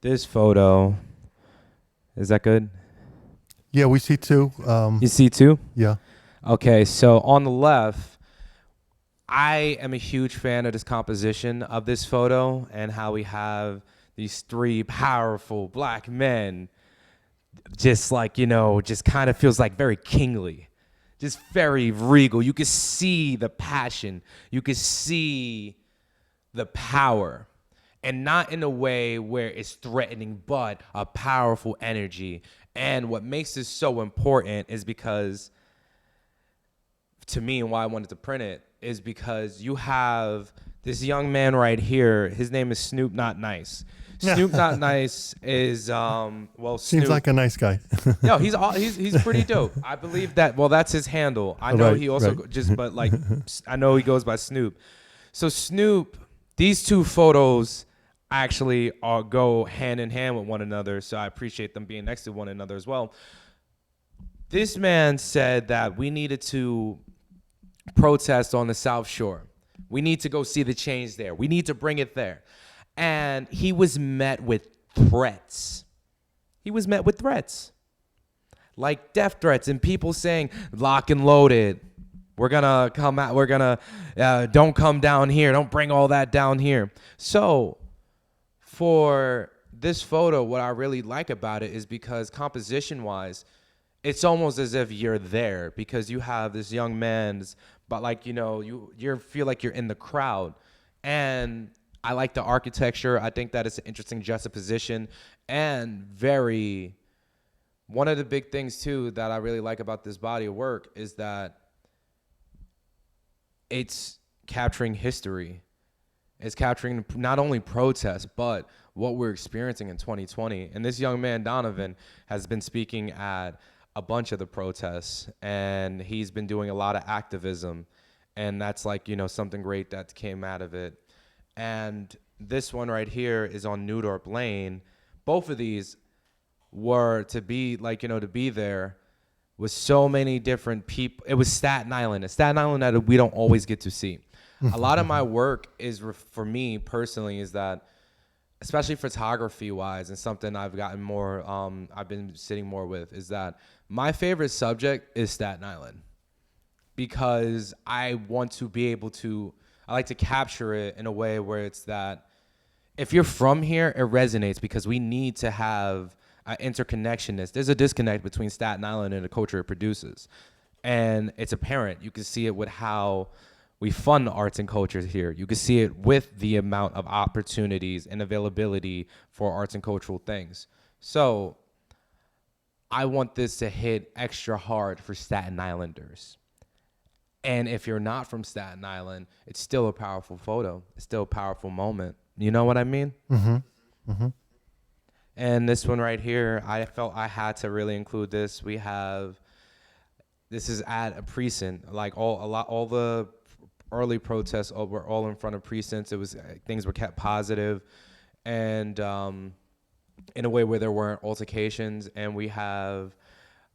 this photo, is that good? Yeah, we see two. You see two? Yeah. Okay, so on the left, I am a huge fan of this composition of this photo and how we have these three powerful black men, just just kind of feels very kingly, just very regal. You can see the passion, you can see the power, and not in a way where it's threatening, but a powerful energy. And what makes this so important is because, to me, and why I wanted to print it, is because you have this young man right here. His name is Snoop Not Nice. Snoop Not Nice is Snoop, Seems like a nice guy. no, he's pretty dope. I believe that. Well, that's his handle. I know he also but like I know he goes by Snoop. So Snoop, these two photos actually go hand in hand with one another. So I appreciate them being next to one another as well. This man said that we needed to protest on the South Shore. We need to go see the change there. We need to bring it there. And he was met with threats. He was met with threats. Like death threats and people saying, lock and loaded. We're going to come out. We're going to, don't come down here. Don't bring all that down here. So for this photo, what I really like about it is because composition-wise, it's almost as if you're there because you have this young man's, but like, you feel like you're in the crowd. And I like the architecture. I think that it's an interesting juxtaposition and one of the big things too that I really like about this body of work is that it's capturing history. It's capturing not only protests, but what we're experiencing in 2020. And this young man, Donovan, has been speaking at a bunch of the protests, and he's been doing a lot of activism. And that's like, something great that came out of it. And this one right here is on Newdorp Lane. Both of these were to be like, to be there with so many different people. It was Staten Island, that we don't always get to see. A lot of my work is, for me personally, is that, especially photography wise, and something I've gotten more, I've been sitting more with, is that my favorite subject is Staten Island because I want to be able to, I like to capture it in a way where it's that if you're from here, it resonates because we need to have an interconnectedness. There's a disconnect between Staten Island and the culture it produces. And it's apparent. You can see it with how we fund arts and cultures here. You can see it with the amount of opportunities and availability for arts and cultural things. So I want this to hit extra hard for Staten Islanders. And if you're not from Staten Island, it's still a powerful photo. It's still a powerful moment. You know what I mean? Mm-hmm. Mm-hmm. And this one right here, I felt I had to really include this. This is at a precinct. Like all the early protests were all in front of precincts. It was things were kept positive, and in a way where there weren't altercations. And we have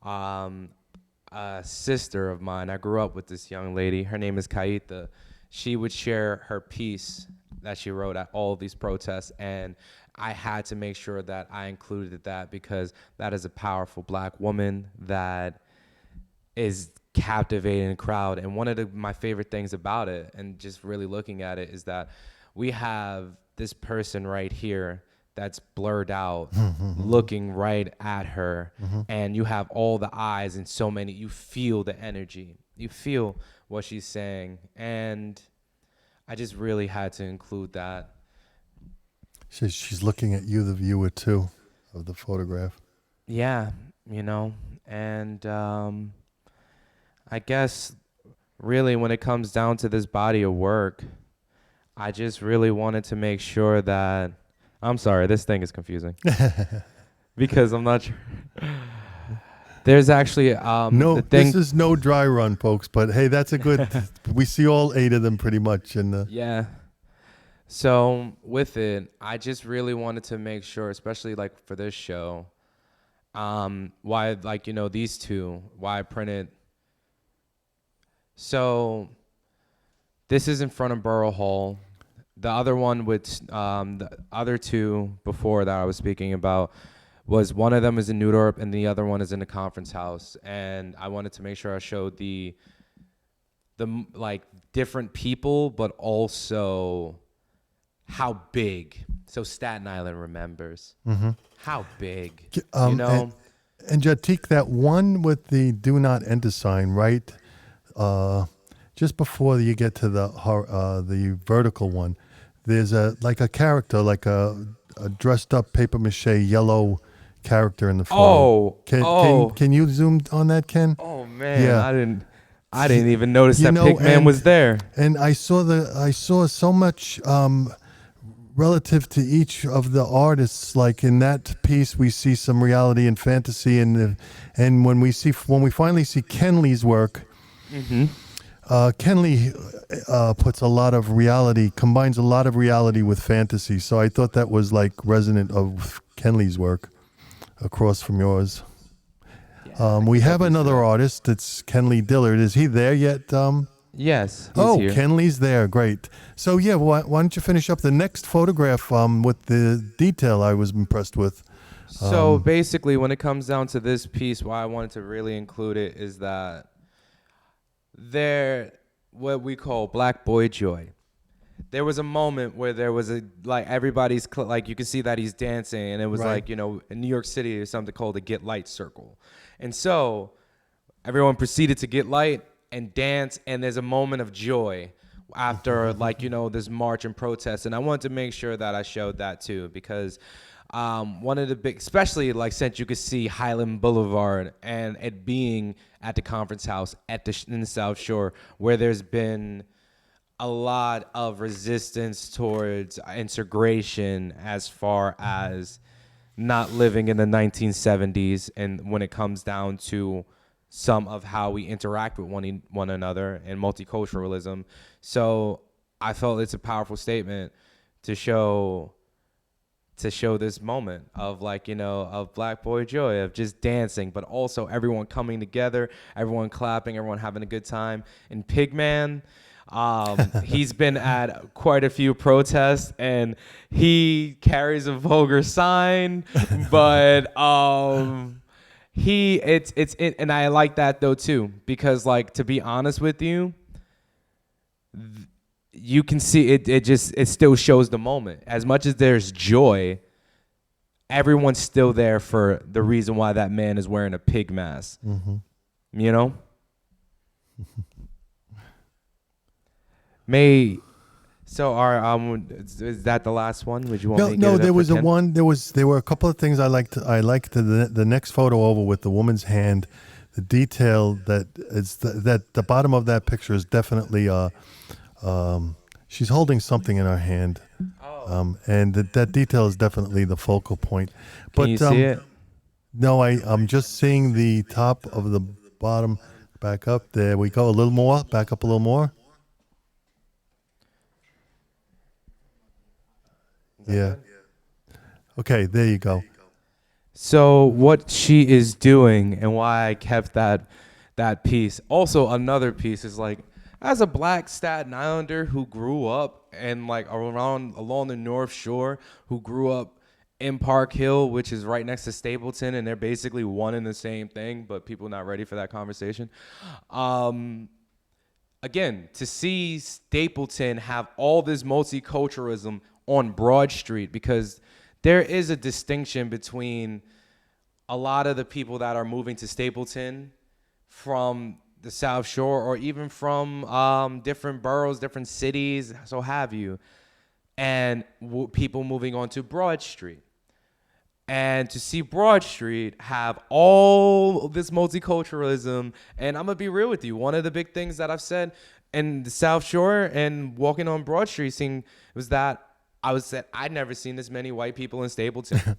a sister of mine. I grew up with this young lady. Her name is Kaita. She would share her piece that she wrote at all of these protests, and I had to make sure that I included that because that is a powerful Black woman that is captivating the crowd. And one of my favorite things about it, and just really looking at it, is that we have this person right here that's blurred out, looking right at her, and you have all the eyes and so many. You feel the energy. You feel what she's saying, and I just really had to include that. She's looking at you, the viewer, too, of the photograph. Yeah, and I guess really when it comes down to this body of work, I just really wanted to make sure that, I'm sorry, this thing is confusing because I'm not sure. There's actually no. This is no dry run, folks. But hey, that's a good. We see all 8 of them pretty much, and yeah. So with it, I just really wanted to make sure, especially like for this show, why these two, why I printed. So this is in front of Borough Hall. The other one with the other two before that I was speaking about was one of them is in Newdorp and the other one is in the conference house. And I wanted to make sure I showed the like different people, but also how big. So Staten Island remembers how big, And Jahtiek, that one with the "Do Not Enter" sign, right? Just before you get to the vertical one, there's a character, like a dressed up paper mache yellow character in the photo. Oh. Can you zoom on that, Ken? Oh man, Yeah. I didn't even notice that Pigman and, was there. And I saw so much relative to each of the artists. Like in that piece, we see some reality and fantasy, and when we finally see Kenley's work, Kenley puts a lot of reality, combines a lot of reality with fantasy. So I thought that was like resonant of Kenley's work across from yours. We have another artist. It's Kenley Dillard. Is he there yet? Yes. He's here. Kenley's there. Great. So yeah, why don't you finish up the next photograph with the detail I was impressed with. So basically, when it comes down to this piece, why I wanted to really include it is that what we call Black Boy Joy. There was a moment where there was everybody's you can see that he's dancing, and it was right. In New York City there's something called the Get Light Circle, and so everyone proceeded to get light and dance, and there's a moment of joy after this march and protest, and I wanted to make sure that I showed that too, because one of the big, especially since you could see Highland Boulevard and it being at the conference house in the South Shore, where there's been a lot of resistance towards integration as far as not living in the 1970s, and when it comes down to some of how we interact with one another and multiculturalism. So I felt it's a powerful statement to show this moment of of Black Boy Joy, of just dancing, but also everyone coming together, everyone clapping, everyone having a good time. And Pigman, he's been at quite a few protests, and he carries a vulgar sign, but and I like that though too, because to be honest with you, you can see it still shows the moment. As much as there's joy, everyone's still there for the reason why that man is wearing a pig mask. So is that the last one? Would you want me to No, there was there were a couple of things I liked the next photo over with the woman's hand. The detail that the bottom of that picture is definitely she's holding something in her hand. And that detail is definitely the focal point. But can you see it? No, I'm just seeing the top of the bottom. Back up. There we go. A little more. Back up a little more. Yeah. Okay, there you go. So what she is doing, and why I kept that piece. Also, another piece is as a Black Staten Islander who grew up and along the North Shore, who grew up in Park Hill, which is right next to Stapleton, and they're basically one and the same thing, but people not ready for that conversation. Again, to see Stapleton have all this multiculturalism on Broad Street, because there is a distinction between a lot of the people that are moving to Stapleton from the South Shore, or even from different boroughs, different cities, so have you, and people moving on to Broad Street. And to see Broad Street have all of this multiculturalism, and I'm going to be real with you, one of the big things that I've said in the South Shore and walking on Broad Street was that I'd never seen this many white people in Stapleton.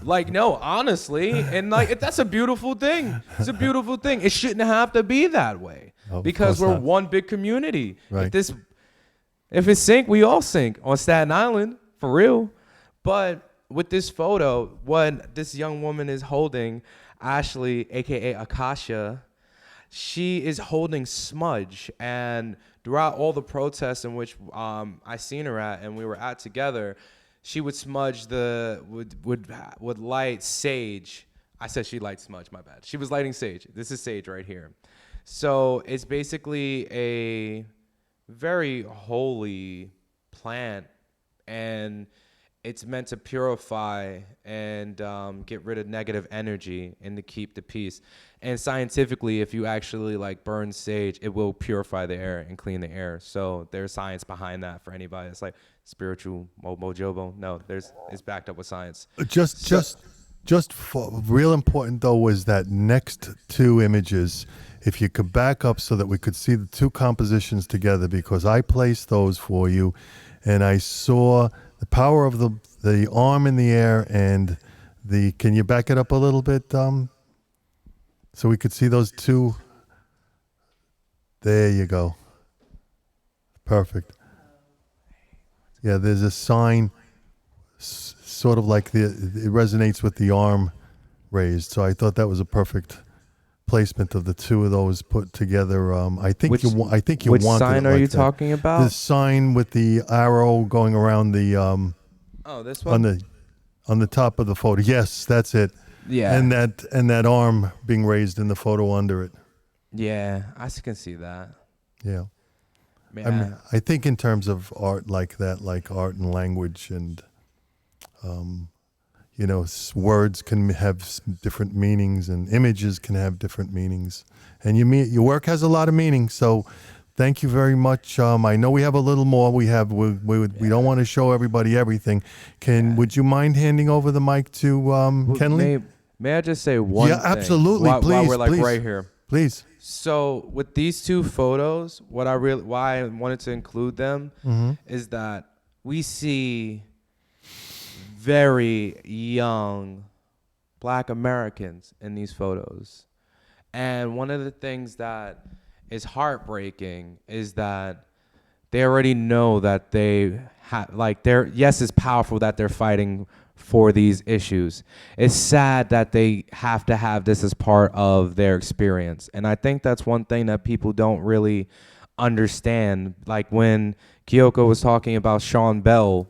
No, honestly. And that's a beautiful thing. It's a beautiful thing. It shouldn't have to be that way, because we're one big community. Right. If it's sink, we all sink on Staten Island, for real. But with this photo, what this young woman is holding, Ashley, aka Akasha, she is holding smudge, and throughout all the protests in which I seen her at and we were at together, she would smudge would light sage. I said she lights smudge, my bad. She was lighting sage. This is sage right here. So it's basically a very holy plant, and it's meant to purify and get rid of negative energy and to keep the peace. And scientifically, if you actually burn sage, it will purify the air and clean the air. So there's science behind that for anybody. It's spiritual mojobo. No, it's backed up with science. Just Just real important though was that next two images, if you could back up so that we could see the two compositions together, because I placed those for you, and I saw the power of the arm in the air and the. Can you back it up a little bit, so we could see those two? There you go. Perfect. Yeah, there's a sign, sort of like it resonates with the arm raised. So I thought that was a perfect placement of the two of those put together. I think Which you wanted sign it are like you that. talking about? The sign with the arrow going around the Oh, this one. on the top of the photo. Yes, that's it. Yeah. And that arm being raised in the photo under it. Yeah, I can see that. Yeah. Yeah. I mean, I think in terms of art like that, like art and language, and words can have different meanings, and images can have different meanings, and your work has a lot of meaning. So, thank you very much. I know we have a little more. We don't want to show everybody everything. Would you mind handing over the mic to Kenley? May I just say one thing? Yeah, absolutely. While Please, we're like please. right here. Please. So with these two photos, why I wanted to include them is that we see very young Black Americans in these photos. And one of the things that is heartbreaking is that they already know that they have, yes, it's powerful that they're fighting for these issues. It's sad that they have to have this as part of their experience. And I think that's one thing that people don't really understand. Like when Kyoko was talking about Sean Bell,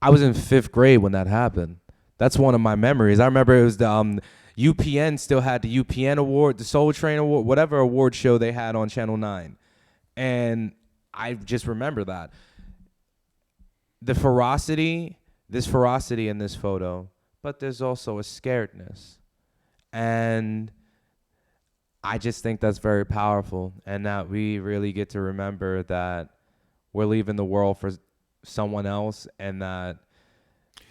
I was in 5th grade when that happened. That's one of my memories. I remember it was the UPN still had the UPN award, the Soul Train award, whatever award show they had on Channel 9. And I just remember that. This ferocity in this photo, but there's also a scaredness. And I just think that's very powerful, and that we really get to remember that we're leaving the world for someone else, and that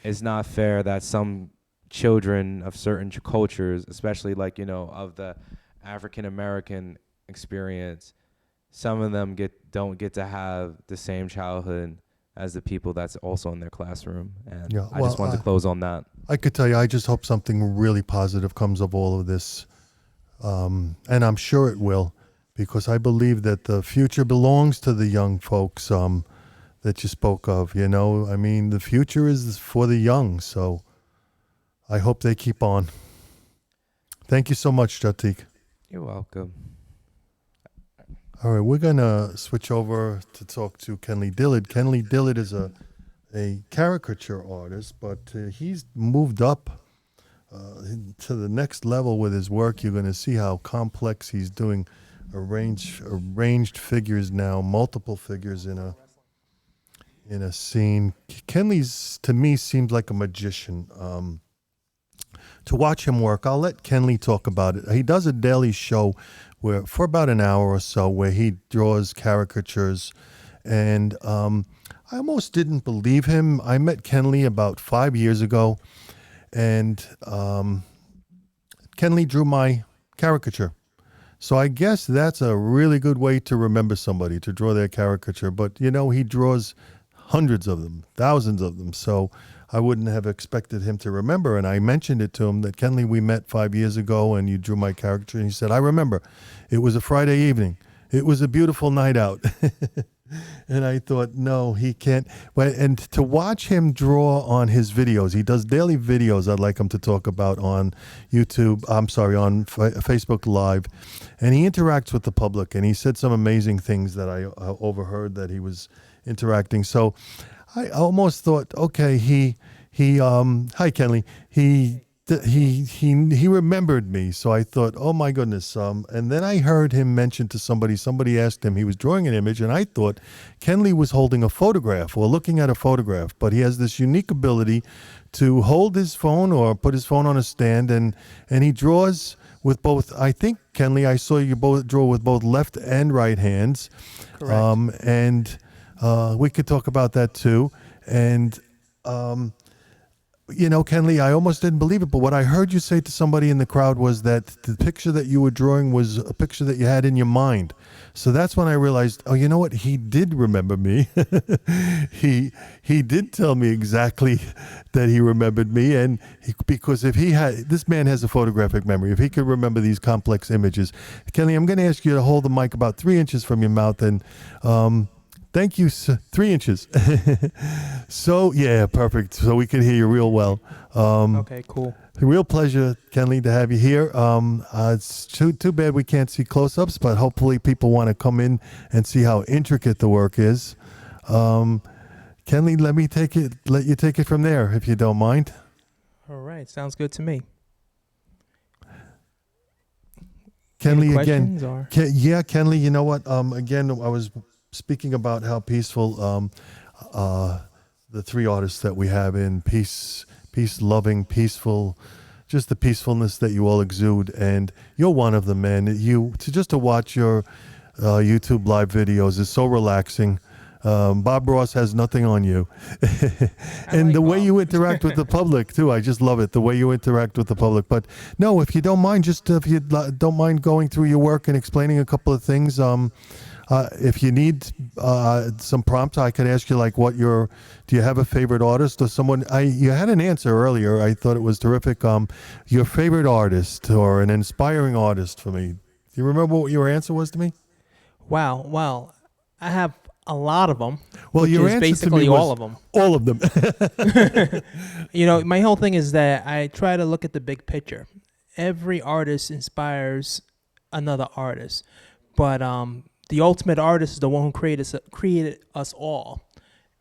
it's not fair that some children of certain cultures, especially of the African American experience, some of them don't get to have the same childhood as the people that's also in their classroom. And I just wanted to close on that. I could tell you, I just hope something really positive comes of all of this. And I'm sure it will, because I believe that the future belongs to the young folks that you spoke of. I mean, the future is for the young. So I hope they keep on. Thank you so much, Jahtiek. You're welcome. All right, we're going to switch over to talk to Kenley Dillard. Kenley Dillard is a caricature artist, but he's moved up to the next level with his work. You're going to see how complex he's doing arranged figures now, multiple figures in a scene. Kenley's, to me, seems like a magician. To watch him work, I'll let Kenley talk about it. He does a daily show for about an hour or so, where he draws caricatures, and I almost didn't believe him. I met Kenley about 5 years ago, and Kenley drew my caricature. So I guess that's a really good way to remember somebody, to draw their caricature. But, he draws hundreds of them, thousands of them. So I wouldn't have expected him to remember. And I mentioned it to him that, Kenley, we met 5 years ago and you drew my caricature. And he said, I remember. It was a Friday evening. It was a beautiful night out. And I thought, no, he can't. And to watch him draw on his videos, he does daily videos I'd like him to talk about on YouTube, on Facebook Live. And he interacts with the public. And he said some amazing things that I overheard that he was interacting. So I almost thought, okay, hi Kenley, he remembered me. So I thought, oh my goodness. And then I heard him mention to somebody asked him, he was drawing an image, and I thought Kenley was holding a photograph or looking at a photograph, but he has this unique ability to hold his phone or put his phone on a stand, and he draws with both. I think, Kenley, I saw you both draw with both left and right hands. Correct. And we could talk about that too. And you know, Kenley, I almost didn't believe it, but what I heard you say to somebody in the crowd was that the picture that you were drawing was a picture that you had in your mind. So that's when I realized, oh, you know what? He did remember me. he did tell me exactly that he remembered me, and because if he had, this man has a photographic memory. If he could remember these complex images, Kenley, I'm going to ask you to hold the mic about 3 inches from your mouth, and thank you, 3 inches. So, yeah, perfect. So we can hear you real well. Okay, cool. A real pleasure, Kenley, to have you here. It's too bad we can't see close-ups, but hopefully people want to come in and see how intricate the work is. Kenley, let you take it from there, if you don't mind. All right, sounds good to me. Kenley, Any again. questions, or? Yeah, Kenley, you know what? Again, I was speaking about how peaceful the three artists that we have in peace-loving, peaceful, just the peacefulness that you all exude, and you're one of them, man. To watch your YouTube live videos is so relaxing. Bob Ross has nothing on you. And like the way Bob. you interact with the public too, I just love it, the way you interact with the public. But no, if you don't mind, if you don't mind going through your work and explaining a couple of things, if you need some prompts, I could ask you do you have a favorite artist or someone? You had an answer earlier. I thought it was terrific. Your favorite artist or an inspiring artist for me. Do you remember what your answer was to me? Wow. Well, I have a lot of them. Well, which your is answer basically to me was all of them. All of them. You know, my whole thing is that I try to look at the big picture. Every artist inspires another artist, but the ultimate artist is the one who created us all.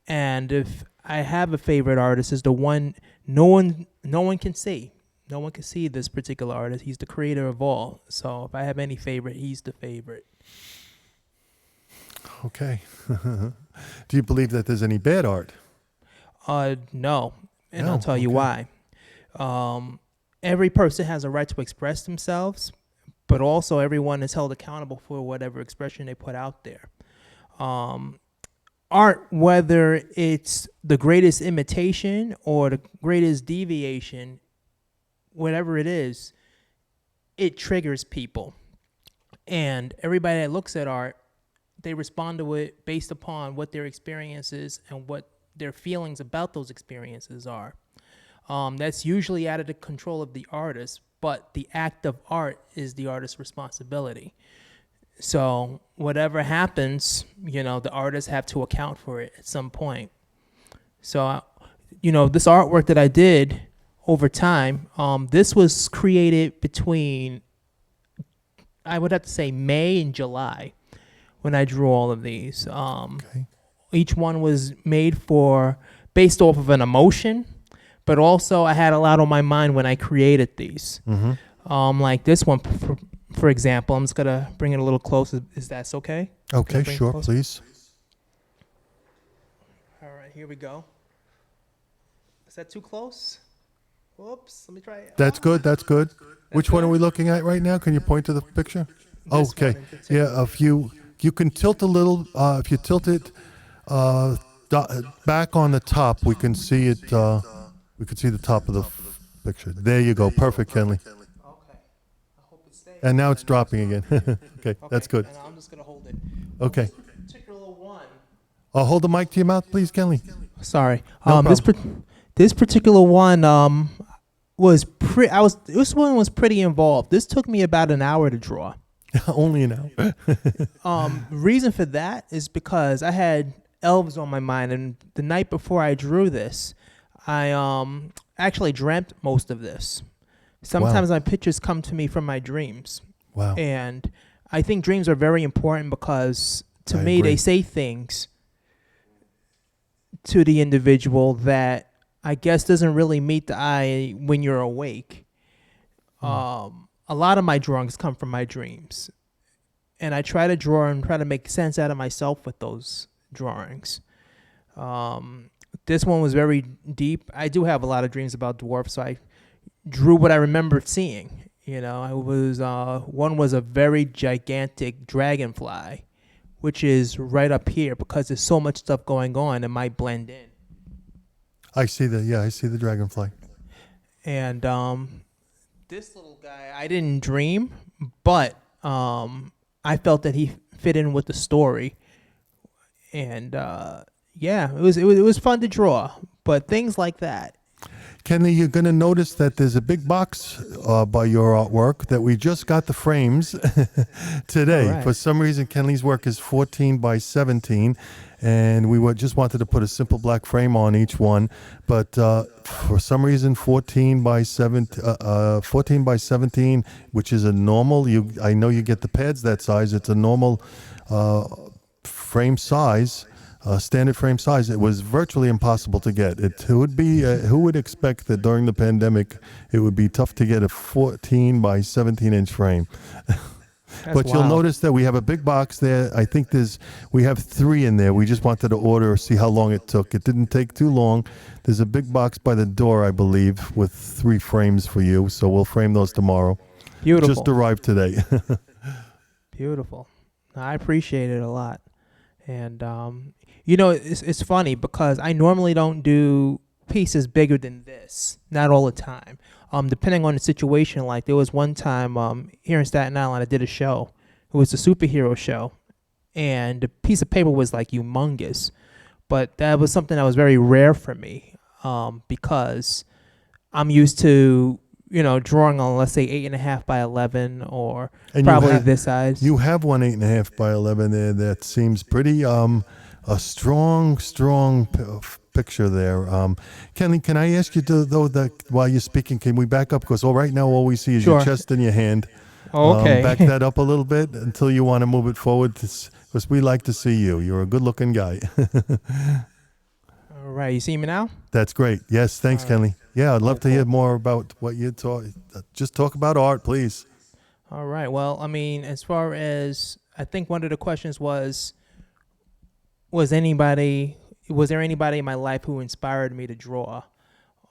And if I have a favorite artist, is the one no one can see. No one can see this particular artist. He's the creator of all. So if I have any favorite, he's the favorite. Okay. Do you believe that there's any bad art? No, and No, I'll tell you okay. why. Every person has a right to express themselves, but also everyone is held accountable for whatever expression they put out there. Art, whether it's the greatest imitation or the greatest deviation, whatever it is, it triggers people. And everybody that looks at art, they respond to it based upon what their experience is and what their feelings about those experiences are. That's usually out of the control of the artist, but the act of art is the artist's responsibility. So whatever happens, the artists have to account for it at some point. So, this artwork that I did over time, this was created between, I would have to say, May and July when I drew all of these. Okay. Each one was made based off of an emotion, but also I had a lot on my mind when I created these. Mm-hmm. Like this one, for example, I'm just going to bring it a little closer. Is that okay? Okay, bring it sure, closer? please. All right, here we go. Is that too close? Whoops, let me try it. That's good. That's good. Which one are we looking at right now? Can you point to the picture? This Okay. one in particular. Yeah, if you can tilt a little, if you tilt it back on the top, we can see it. We can see the top of the picture. There you go. Perfect, Kenley. Okay. I hope it stays. And now it's dropping again. Okay, that's good. And I'm just going to hold it. Okay. This particular one. Hold the mic to your mouth, please, Kenley. Sorry. No This particular one this one was pretty involved. This took me about an hour to draw. Only an hour. Reason for that is because I had elves on my mind, and the night before I drew this, I actually dreamt most of this. Sometimes my pictures come to me from my dreams. Wow. And I think dreams are very important because to I me agree. they say things to the individual that I guess doesn't really meet the eye when you're awake. A lot of my drawings come from my dreams, and I try to draw and try to make sense out of myself with those drawings. This one was very deep. I do have a lot of dreams about dwarfs, so I drew what I remembered seeing. One was a very gigantic dragonfly, which is right up here because there's so much stuff going on, it might blend in. I see the dragonfly. And this little guy, I didn't dream, but I felt that he fit in with the story. And yeah, it was fun to draw. But things like that. Kenley, you're going to notice that there's a big box by your artwork that we just got the frames today. All right. For some reason, Kenley's work is 14 by 17, and we just wanted to put a simple black frame on each one. But for some reason, 14 by 17, which is a normal. I know you get the pads that size. It's a normal frame size. Standard frame size. It was virtually impossible to get. It would be. Who would expect that during the pandemic it would be tough to get a 14 by 17 inch frame? But you'll notice that we have a big box there. I think we have 3 in there. We just wanted to order, see how long it took. It didn't take too long. There's a big box by the door, I believe, with 3 frames for you. So we'll frame those tomorrow. Beautiful. Just arrived today. Beautiful. I appreciate it a lot. And you know, it's funny because I normally don't do pieces bigger than this. Not all the time. Depending on the situation, like there was one time here in Staten Island, I did a show. It was a superhero show, and the piece of paper was like humongous. But that was something that was very rare for me because I'm used to, you know, drawing on, let's say, 8.5 by 11 or And probably this size. You have one 8.5 by 11 there that seems pretty a strong picture there. Kenley, can I ask you that while you're speaking, can we back up? Because right now all we see is your chest and your hand. Okay. Back that up a little bit until you want to move it forward, because we like to see you. You're a good-looking guy. All right. You see me now? That's great. Yes, thanks, Kenley. Yeah, I'd love to hear more about what you taught. Just talk about art, please. All right. Well, I mean, as far as I think one of the questions was there anybody in my life who inspired me to draw?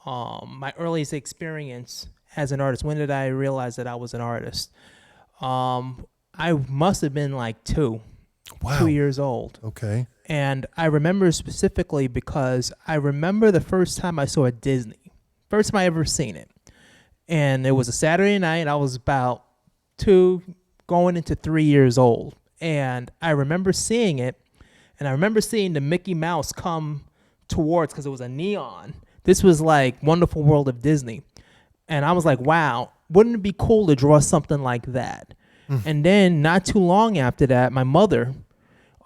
My earliest experience as an artist, when did I realize that I was an artist? I must have been like 2 years old. Okay. And I remember specifically because I remember the first time I saw Disney. First time I ever seen it. And it was a Saturday night. I was about 2 going into 3 years old. And I remember seeing it. And I remember seeing the Mickey Mouse come towards, because it was a neon. This was like Wonderful World of Disney. And I was like, wow, wouldn't it be cool to draw something like that? And then not too long after that, my mother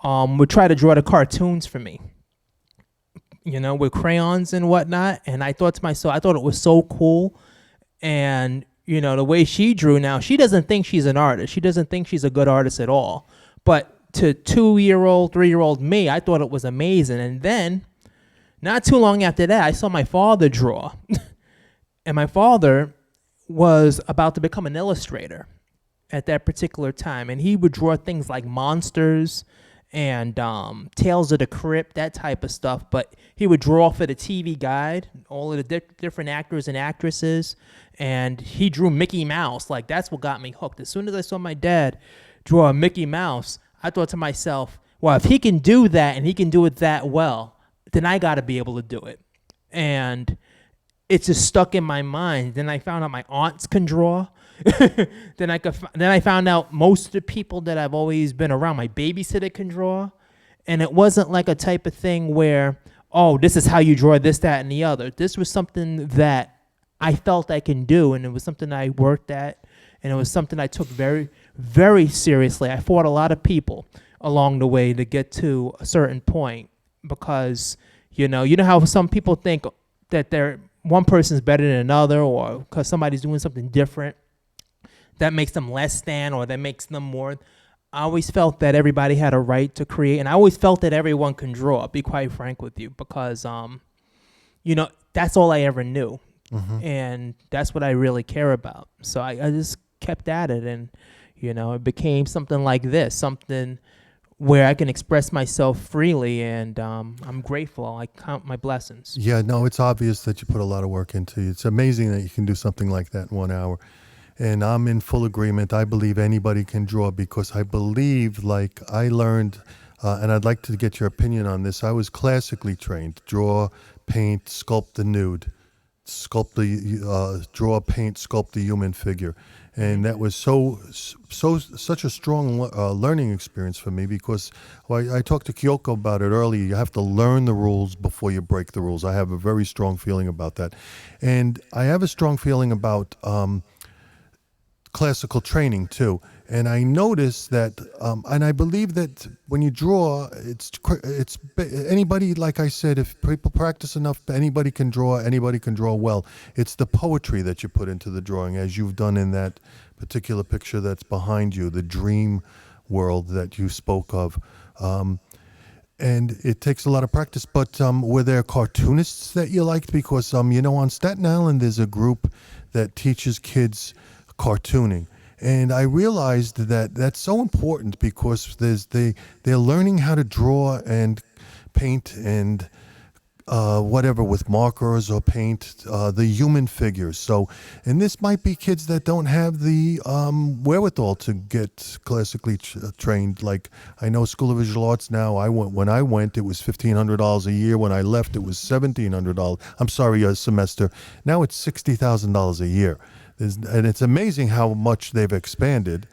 would try to draw the cartoons for me, you know, with crayons and whatnot. And I thought to myself, I thought it was so cool. And, you know, the way she drew now, she doesn't think she's an artist. She doesn't think she's a good artist at all. But to 2-year-old, 3-year-old me, I thought it was amazing. And then, not too long after that, I saw my father draw. And my father was about to become an illustrator at that particular time. And he would draw things like monsters and Tales of the Crypt, that type of stuff. But he would draw for the TV Guide, all of the different actors and actresses. And he drew Mickey Mouse. Like, that's what got me hooked. As soon as I saw my dad draw a Mickey Mouse, I thought to myself, well, if he can do that and he can do it that well, then I got to be able to do it. And it's just stuck in my mind. Then I found out my aunts can draw. Then I found out most of the people that I've always been around, my babysitter can draw. And it wasn't like a type of thing where, oh, this is how you draw this, that, and the other. This was something that I felt I can do, and it was something I worked at, and it was something I took very, very seriously. I fought a lot of people along the way to get to a certain point because, you know how some people think that one person's better than another, or because somebody's doing something different, that makes them less than, or that makes them more. I always felt that everybody had a right to create, and I always felt that everyone can draw, I'll be quite frank with you, because, that's all I ever knew. Mm-hmm. And that's what I really care about. So I just kept at it, and, it became something like this, something where I can express myself freely, and I'm grateful. I count my blessings. Yeah, no, it's obvious that you put a lot of work into it. It's amazing that you can do something like that in 1 hour. And I'm in full agreement. I believe anybody can draw because I believe, like I learned, and I'd like to get your opinion on this. I was classically trained, draw, paint, sculpt the nude. draw, paint, sculpt the human figure, and that was such a strong learning experience for me because I talked to Kyoko about it earlier. You have to learn the rules before you break the rules. I have a very strong feeling about that, and I have a strong feeling about classical training too. And I noticed that, and I believe that when you draw, it's anybody. Like I said, if people practice enough, anybody can draw. Anybody can draw well. It's the poetry that you put into the drawing, as you've done in that particular picture that's behind you, the dream world that you spoke of. And it takes a lot of practice. But were there cartoonists that you liked? Because on Staten Island, there's a group that teaches kids cartooning. And I realized that that's so important because they're learning how to draw and paint and whatever with markers or paint the human figures. So, and this might be kids that don't have the wherewithal to get classically trained. Like I know School of Visual Arts now. When I went, it was $1,500 a year. When I left, it was $1,700. I'm sorry, a semester. Now it's $60,000 a year. And it's amazing how much they've expanded.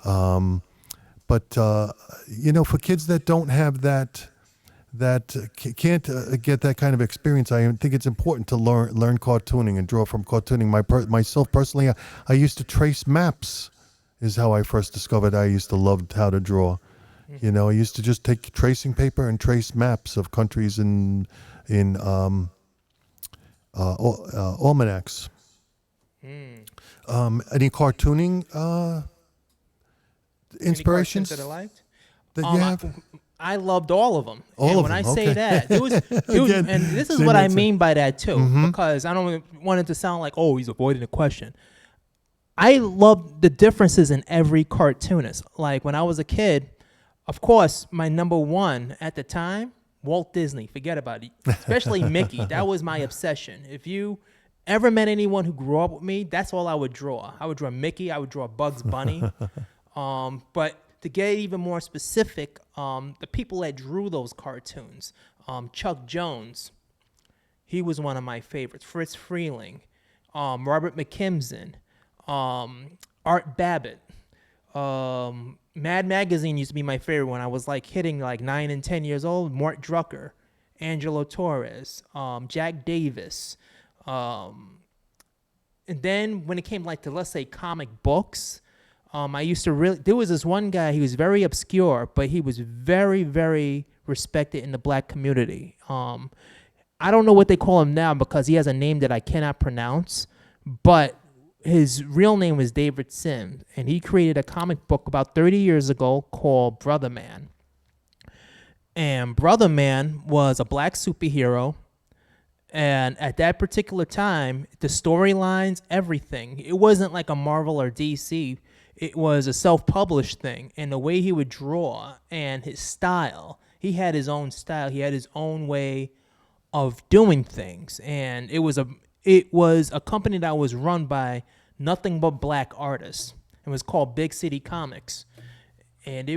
But for kids that don't have that can't get that kind of experience, I think it's important to learn cartooning and draw from cartooning. Myself personally, I used to trace maps. Is how I first discovered I used to love how to draw. I used to just take tracing paper and trace maps of countries in almanacs. Any cartooning inspirations that I liked? That you have? I loved all of them. All of when them, I say okay. that, it was Again, and this is same what I answer. mean by that too, Mhm. because I don't want it to sound like, oh, he's avoiding the question. I love the differences in every cartoonist. Like when I was a kid, of course, my number one at the time, Walt Disney. Forget about it. Especially Mickey. That was my obsession. If you ever met anyone who grew up with me, that's all I would draw. I would draw Mickey. I would draw Bugs Bunny. But to get even more specific, the people that drew those cartoons, Chuck Jones, he was one of my favorites. Fritz Freeling, Robert McKimson, Art Babbitt. Mad Magazine used to be my favorite when I was hitting 9 and 10 years old. Mort Drucker, Angelo Torres, Jack Davis. And then when it came to, let's say, comic books, I used to there was this one guy, he was very obscure, but he was very, very respected in the black community. I don't know what they call him now because he has a name that I cannot pronounce, but his real name was David Sims, and he created a comic book about 30 years ago called Brother Man. And Brother Man was a black superhero. And at that particular time, the storylines, everything, it wasn't like a Marvel or DC. It was a self-published thing. And the way he would draw and his style, he had his own style. He had his own way of doing things. And it was a company that was run by nothing but black artists. It was called Big City Comics. And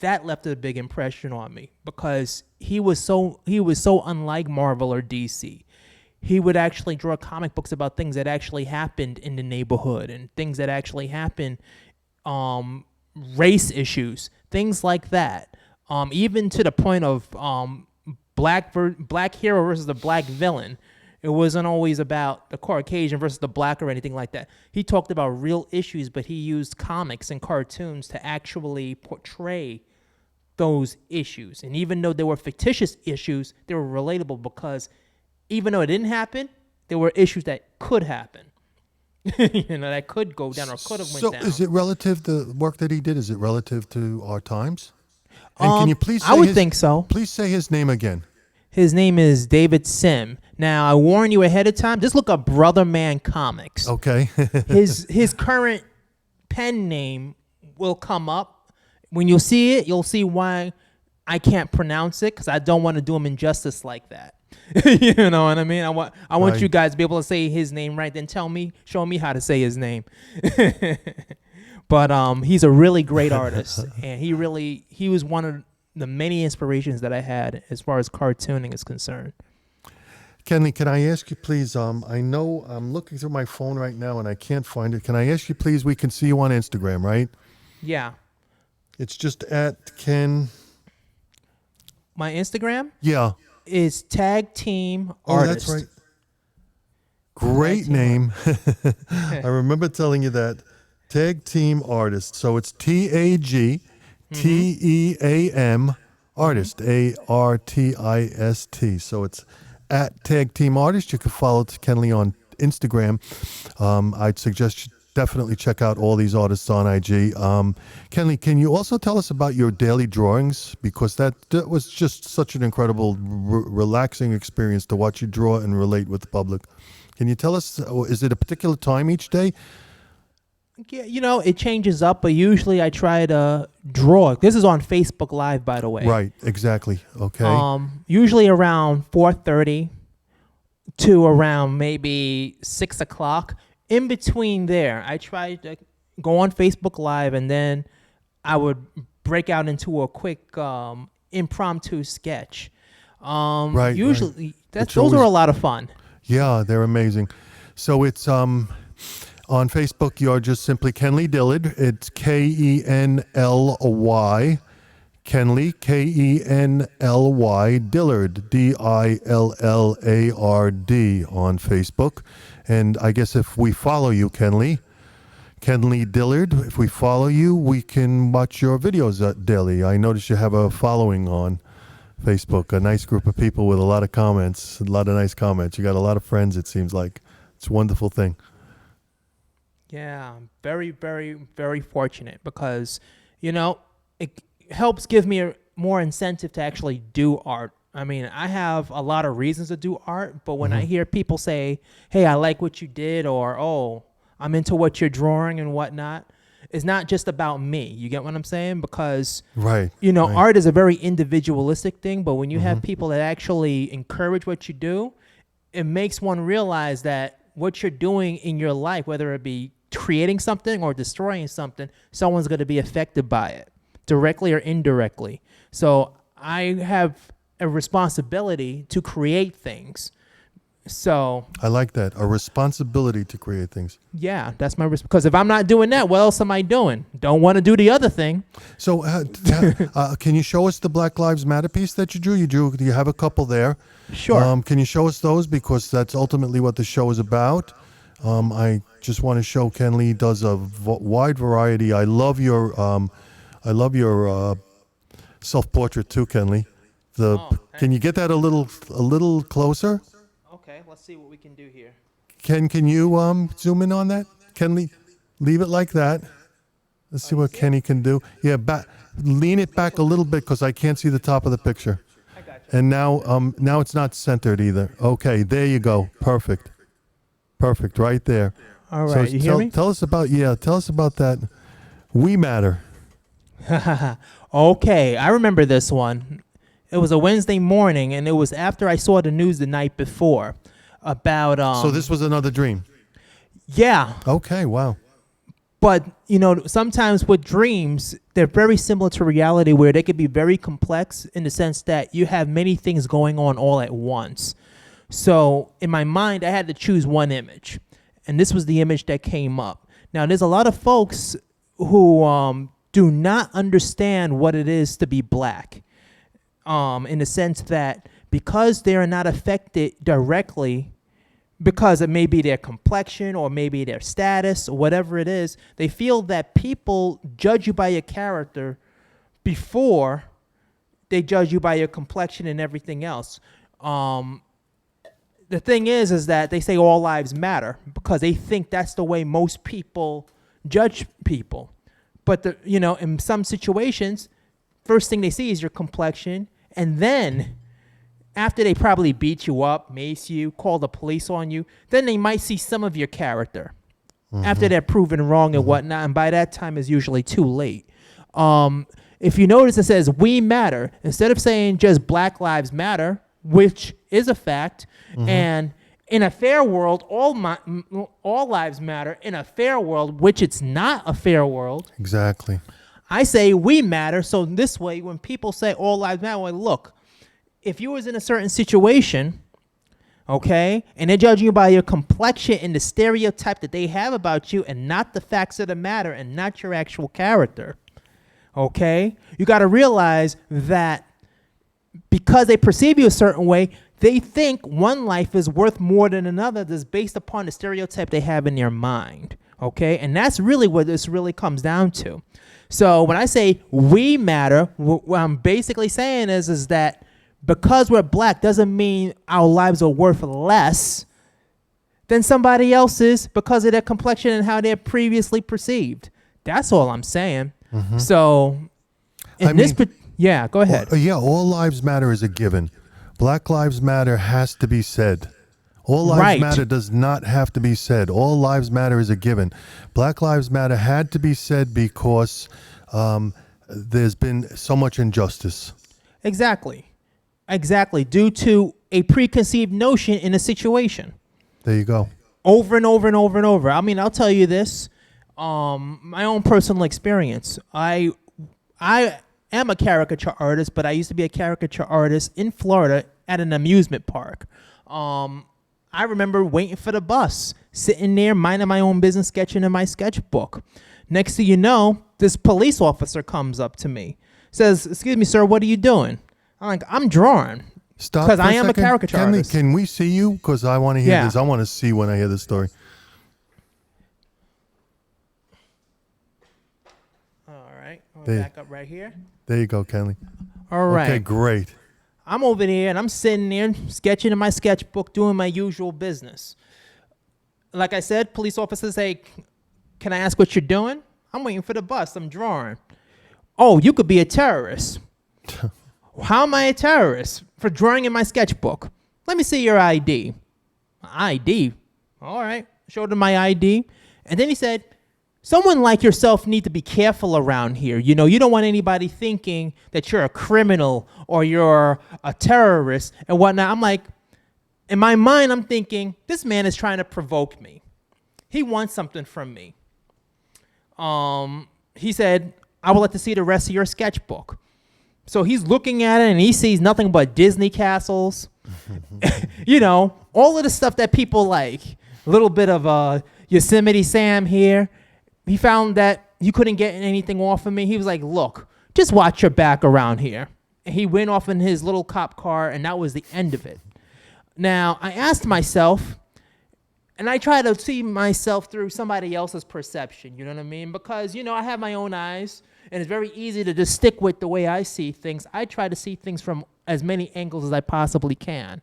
that left a big impression on me because he was so unlike Marvel or DC. He would actually draw comic books about things that actually happened in the neighborhood and things that actually happened, race issues, things like that. Even to the point of black hero versus the black villain. It wasn't always about the Caucasian versus the black or anything like that. He talked about real issues, but he used comics and cartoons to actually portray those issues. And even though they were fictitious issues, they were relatable because even though it didn't happen, there were issues that could happen. That could go down or could have went down. So is it relative, the work that he did, is it relative to our times? And can you please say I would think so. Please say his name again. His name is David Sim. Now, I warn you ahead of time, just look up Brother Man Comics. Okay. His current pen name will come up. When you'll see it, you'll see why I can't pronounce it because I don't want to do him injustice like that. You know what I mean? I want Right. you guys to be able to say his name right. Then show me how to say his name. But he's a really great artist, and he was one of the many inspirations that I had as far as cartooning is concerned. Kenley, can I ask you, please? I know I'm looking through my phone right now and I can't find it. Can I ask you, please? We can see you on Instagram, right? Yeah. It's just at Ken. My Instagram Yeah. is Tag Team Oh, Artist. that's right. Great name. I remember telling you that. Tag Team Artist. So it's TAGTEAM Artist. ARTIST. So it's at Tag Team Artist. You can follow Kenley on Instagram. I'd suggest you definitely check out all these artists on IG. Kenley, can you also tell us about your daily drawings? Because that was just such an incredible, relaxing experience to watch you draw and relate with the public. Can you tell us, is it a particular time each day? Yeah, it changes up, but usually I try to draw. This is on Facebook Live, by the way. Right, exactly. Okay. Usually around 4:30 to around maybe 6 o'clock. In between there, I try to go on Facebook Live, and then I would break out into a quick impromptu sketch. Right. Usually, Which those are always- a lot of fun. Yeah, they're amazing. So it's on Facebook, you're just simply Kenley Dillard. It's KENLY. Kenley, KENLY, Dillard, DILLARD on Facebook. And I guess if we follow you, Kenley Dillard, if we follow you, we can watch your videos daily. I notice you have a following on Facebook, a nice group of people with a lot of comments, a lot of nice comments. You got a lot of friends, it seems like. It's a wonderful thing. Yeah, I'm very, very, very fortunate because, it helps give me more incentive to actually do art. I mean, I have a lot of reasons to do art, but when I hear people say, hey, I like what you did, or, oh, I'm into what you're drawing and whatnot, it's not just about me. You get what I'm saying? Because, Right. art is a very individualistic thing, but when you have people that actually encourage what you do, it makes one realize that what you're doing in your life, whether it be creating something or destroying something, someone's going to be affected by it, directly or indirectly. So I have a responsibility to create things. So I like that. A responsibility to create things. yeah, that's my because if I'm not doing that, what else am I doing? Don't want to do the other thing. So can you show us the Black Lives Matter piece that you drew? Do you have a couple there? Sure. Can you show us those? Because that's ultimately what the show is about. I just want to show Kenley does a wide variety. I love your self-portrait too, Kenley. Can you get that a little closer? Okay, let's see what we can do here. Can you zoom in on that? Kenley, leave it like that. Let's see what Kenny can do. Yeah, lean it back a little bit because I can't see the top of the picture. I got you. And now it's not centered either. Okay, there you go. Perfect, right there. All right, So you hear me? Tell us about that. We Matter. Okay, I remember this one. It was a Wednesday morning, and it was after I saw the news the night before about. So this was another dream. Yeah, Okay, wow. but sometimes with dreams, they're very similar to reality, where they could be very complex in the sense that you have many things going on all at once. So in my mind, I had to choose one image, and this was the image that came up. Now, there's a lot of folks who do not understand what it is to be black. In the sense that because they are not affected directly, because it may be their complexion or maybe their status or whatever it is, they feel that people judge you by your character before they judge you by your complexion and everything else. The thing is that they say all lives matter because they think that's the way most people judge people. But in some situations, first thing they see is your complexion, and then after they probably beat you up, mace you, call the police on you, then they might see some of your character after they're proven wrong and whatnot, and by that time it's usually too late. If you notice, it says we matter instead of saying just Black Lives Matter, which is a fact, and in a fair world, all lives matter. In a fair world, which it's not a fair world, Exactly. I say we matter. So this way, when people say all lives matter, well, look, if you was in a certain situation, okay? And they're judging you by your complexion and the stereotype that they have about you and not the facts of the matter and not your actual character, okay? You got to realize that because they perceive you a certain way, they think one life is worth more than another that's based upon the stereotype they have in their mind, okay? And that's really what this really comes down to. So when I say we matter, what I'm basically saying is that because we're black doesn't mean our lives are worth less than somebody else's because of their complexion and how they're previously perceived. That's all I'm saying. Mm-hmm. So yeah, go ahead. All lives matter is a given. Black Lives Matter has to be said. All lives Right. matter does not have to be said. All lives matter is a given. Black Lives Matter had to be said because there's been so much injustice. Exactly. Due to a preconceived notion in a situation. There you go. Over and over and over and over. I mean, I'll tell you this. My own personal experience. I am a caricature artist, but I used to be a caricature artist in Florida at an amusement park. I remember waiting for the bus, sitting there, minding my own business, sketching in my sketchbook. Next thing you know, this police officer comes up to me, says, "Excuse me, sir, what are you doing?" I'm like, "I'm drawing." Stop. Because for I a am a second. caricature artist. Can we see you? Because I want to hear Yeah. this. I want to see when I hear this story. All right. I'm There- back up right here. There you go, Kenley. All right. Okay, great. I'm over there and I'm sitting there sketching in my sketchbook, doing my usual business. Like I said, police officers say, "Can I ask what you're doing?" I'm waiting for the bus. I'm drawing. "Oh, you could be a terrorist." "How am I a terrorist?" "For drawing in my sketchbook." "Let me see your ID." "ID?" All right. Showed him my ID. And then he said, "Someone like yourself need to be careful around here. You know, you don't want anybody thinking that you're a criminal or you're a terrorist and whatnot." I'm like, in my mind, I'm thinking, this man is trying to provoke me. He wants something from me. He said, "I would like to see the rest of your sketchbook." So he's looking at it and he sees nothing but Disney castles. You know, all of the stuff that people like. A little bit of Yosemite Sam here. He found that he couldn't get anything off of me. He was like, "Look, just watch your back around here." And he went off in his little cop car, and that was the end of it. Now, I asked myself, and I try to see myself through somebody else's perception, you know what I mean? Because, you know, I have my own eyes, and it's very easy to just stick with the way I see things. I try to see things from as many angles as I possibly can.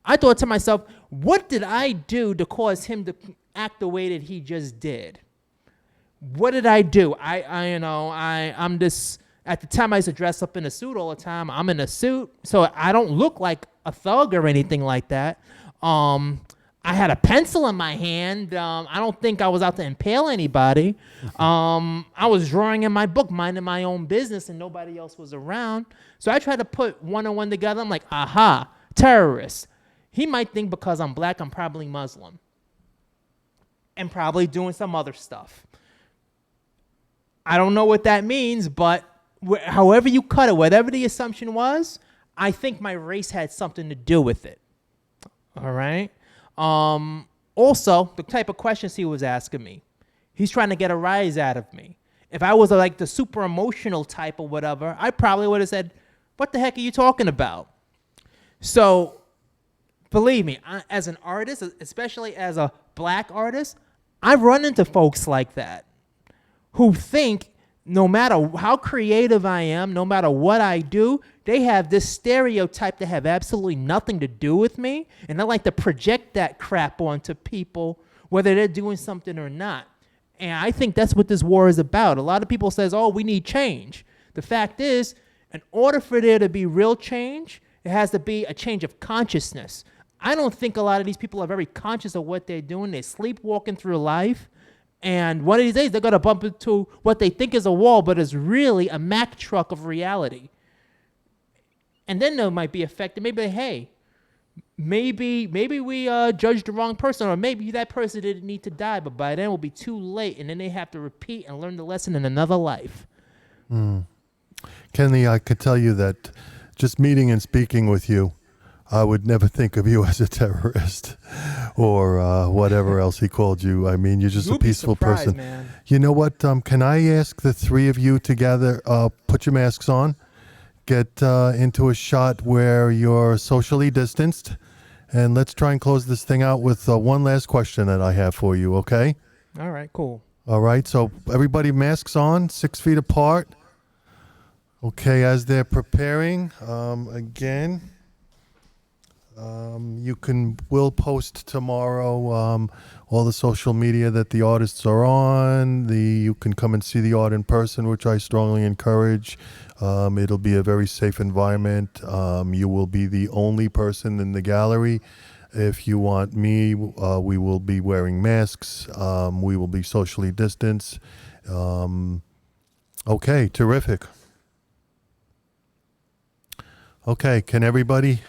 I thought to myself, what did I do to cause him to act the way that he just did? What did I do? I'm just, at the time I used to dress up in a suit all the time. I'm in a suit, so I don't look like a thug or anything like that. I had a pencil in my hand. I don't think I was out to impale anybody. I was drawing in my book, minding my own business, and nobody else was around. So I tried to put one and one together. I'm like, aha, terrorist. He might think because I'm black, I'm probably Muslim. And probably doing some other stuff. I don't know what that means, but however you cut it, whatever the assumption was, I think my race had something to do with it. All right? Also, the type of questions he was asking me, he's trying to get a rise out of me. If I was like the super emotional type or whatever, I probably would have said, "What the heck are you talking about?" So, believe me, as an artist, especially as a black artist, I've run into folks like that who think no matter how creative I am, no matter what I do, they have this stereotype that have absolutely nothing to do with me, and I like to project that crap onto people, whether they're doing something or not. And I think that's what this war is about. A lot of people says, "Oh, we need change." The fact is, in order for there to be real change, it has to be a change of consciousness. I don't think a lot of these people are very conscious of what they're doing. They're sleepwalking through life. And one of these days, they're going to bump into what they think is a wall, but is really a Mack truck of reality. And then they might be affected. Maybe, hey, maybe we judged the wrong person, or maybe that person didn't need to die, but by then it will be too late, and then they have to repeat and learn the lesson in another life. Kenley, I could tell you that just meeting and speaking with you, I would never think of you as a terrorist or whatever else he called you. I mean, you're just You'll a peaceful be surprised, person. man. You know what? Can I ask the three of you together, put your masks on, get into a shot where you're socially distanced, and let's try and close this thing out with one last question that I have for you, okay? All right, cool. All right, so everybody masks on, 6 feet apart. Okay, as they're preparing, again, we'll post tomorrow all the social media that the artists are on. You can come and see the art in person, which I strongly encourage. It'll be a very safe environment. You will be the only person in the gallery. If you want me, we will be wearing masks. We will be socially distanced. Okay, terrific. Okay, can everybody,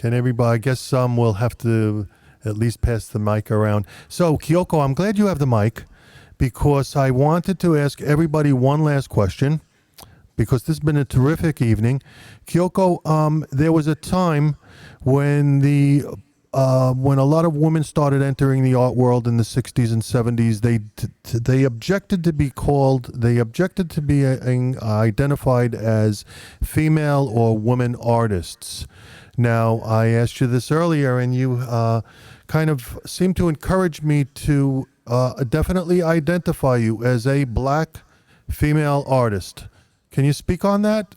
I guess we'll have to at least pass the mic around. So, Kyoko, I'm glad you have the mic because I wanted to ask everybody one last question because this has been a terrific evening. Kyoko, there was a time when when a lot of women started entering the art world in the 60s and 70s, they objected to be identified as female or women artists. Now, I asked you this earlier, and you kind of seemed to encourage me to definitely identify you as a black female artist. Can you speak on that?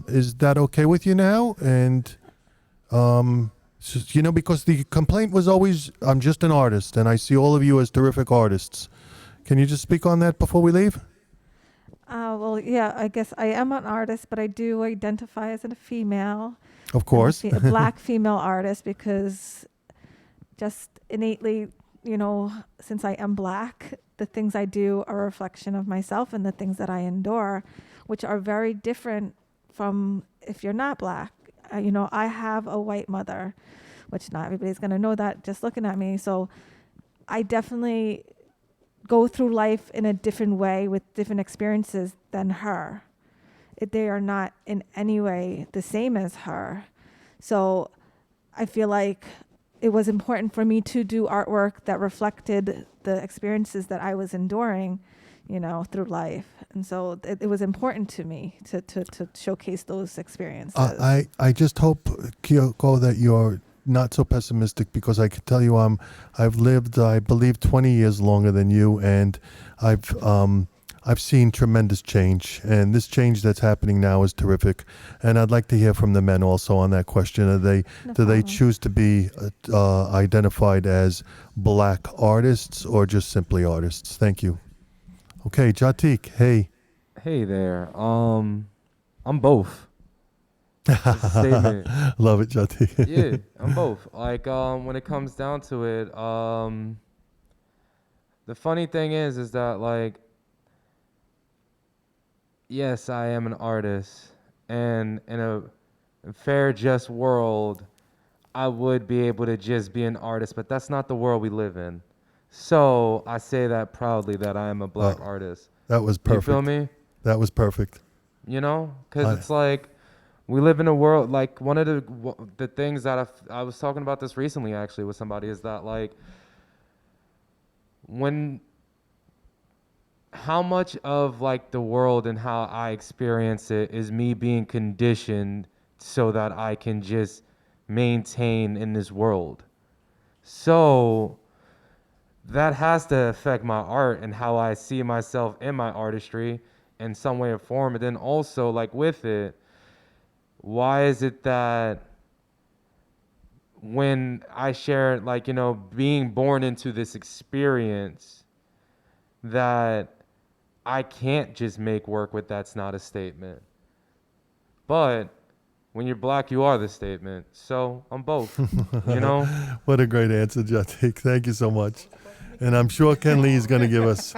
Is that okay with you now? And because the complaint was always, I'm just an artist, and I see all of you as terrific artists. Can you just speak on that before we leave? Well, yeah, I guess I am an artist, but I do identify as a female. Of course. A black female artist because just innately, since I am black, the things I do are a reflection of myself and the things that I endure, which are very different from if you're not black. I have a white mother, which not everybody's going to know that just looking at me. So I definitely go through life in a different way with different experiences than her. They are not in any way the same as her. So I feel like it was important for me to do artwork that reflected the experiences that I was enduring, through life. And so it was important to me to showcase those experiences. I just hope, Kyoko, that you're not so pessimistic because I can tell you I've lived, I believe, 20 years longer than you, and I've seen tremendous change, and this change that's happening now is terrific. And I'd like to hear from the men also on that question. Do they choose to be identified as black artists or just simply artists? Thank you. Okay, Jahtiek, hey. Hey there. I'm both. Just a statement. Love it, Jahtiek. Yeah, I'm both. Like, when it comes down to it, the funny thing is that, like, yes, I am an artist, and in a fair, just world, I would be able to just be an artist, but that's not the world we live in. So I say that proudly that I am a black artist. That was perfect. You feel me? That was perfect. Because it's like we live in a world, like one of the things that I was talking about this recently actually with somebody is that, like, how much of, like, the world and how I experience it is me being conditioned so that I can just maintain in this world. So that has to affect my art and how I see myself in my artistry in some way or form. And then also, like, with it, why is it that when I share, like, being born into this experience, that I can't just make work with that's not a statement? But when you're black, you are the statement. So I'm both, What a great answer, Jahtiek. Thank you so much. And I'm sure Ken Lee is going to give us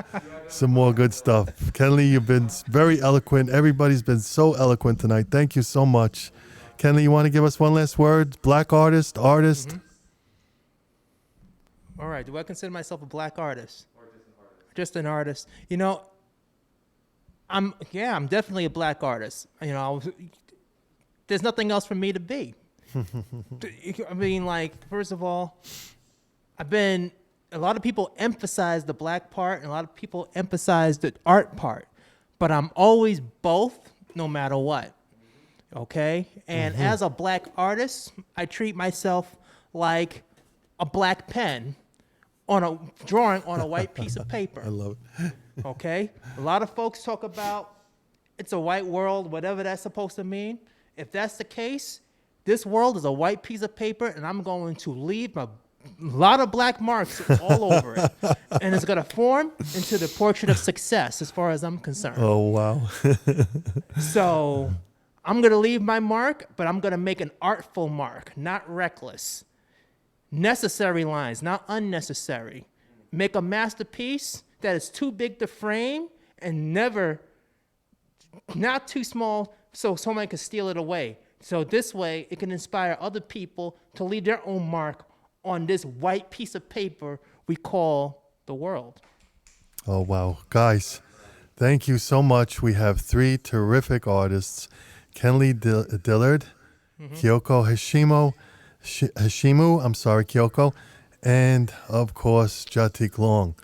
some more good stuff. Ken Lee, you've been very eloquent. Everybody's been so eloquent tonight. Thank you so much. Ken Lee, you want to give us one last word? Black artist? Mm-hmm. All right. Do I consider myself a black artist? Or just an artist? I'm definitely a black artist. There's nothing else for me to be. I mean, like, first of all, a lot of people emphasize the black part and a lot of people emphasize the art part, but I'm always both no matter what. Okay? And as a black artist, I treat myself like a black pen on a drawing on a white piece of paper. I love it. Okay? A lot of folks talk about it's a white world, whatever that's supposed to mean. If that's the case, this world is a white piece of paper, and I'm going to leave a lot of black marks all over it. And it's going to form into the portrait of success as far as I'm concerned. Oh, wow. So I'm going to leave my mark, but I'm going to make an artful mark, not reckless. Necessary lines, not unnecessary. Make a masterpiece that is too big to frame and not too small so someone can steal it away. So this way, it can inspire other people to leave their own mark on this white piece of paper we call the world. Oh, wow. Guys, thank you so much. We have 3 terrific artists, Kenley Dillard, Kyoko Heshiimu, Kyoko, and, of course, Jahtiek Long.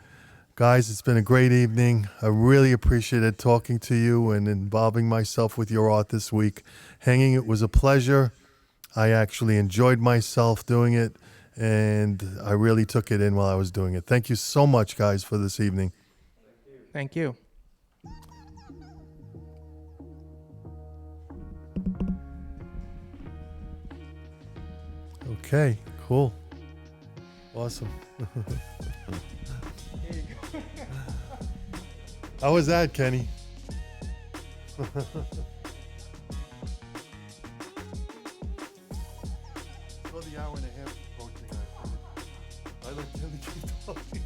Guys, it's been a great evening. I really appreciated talking to you and involving myself with your art this week. Hanging, it was a pleasure. I actually enjoyed myself doing it, and I really took it in while I was doing it. Thank you so much, guys, for this evening. Thank you. Okay, cool. Awesome. How was that, Kenny? For the hour and a half of coaching, I let Kenny keep talking.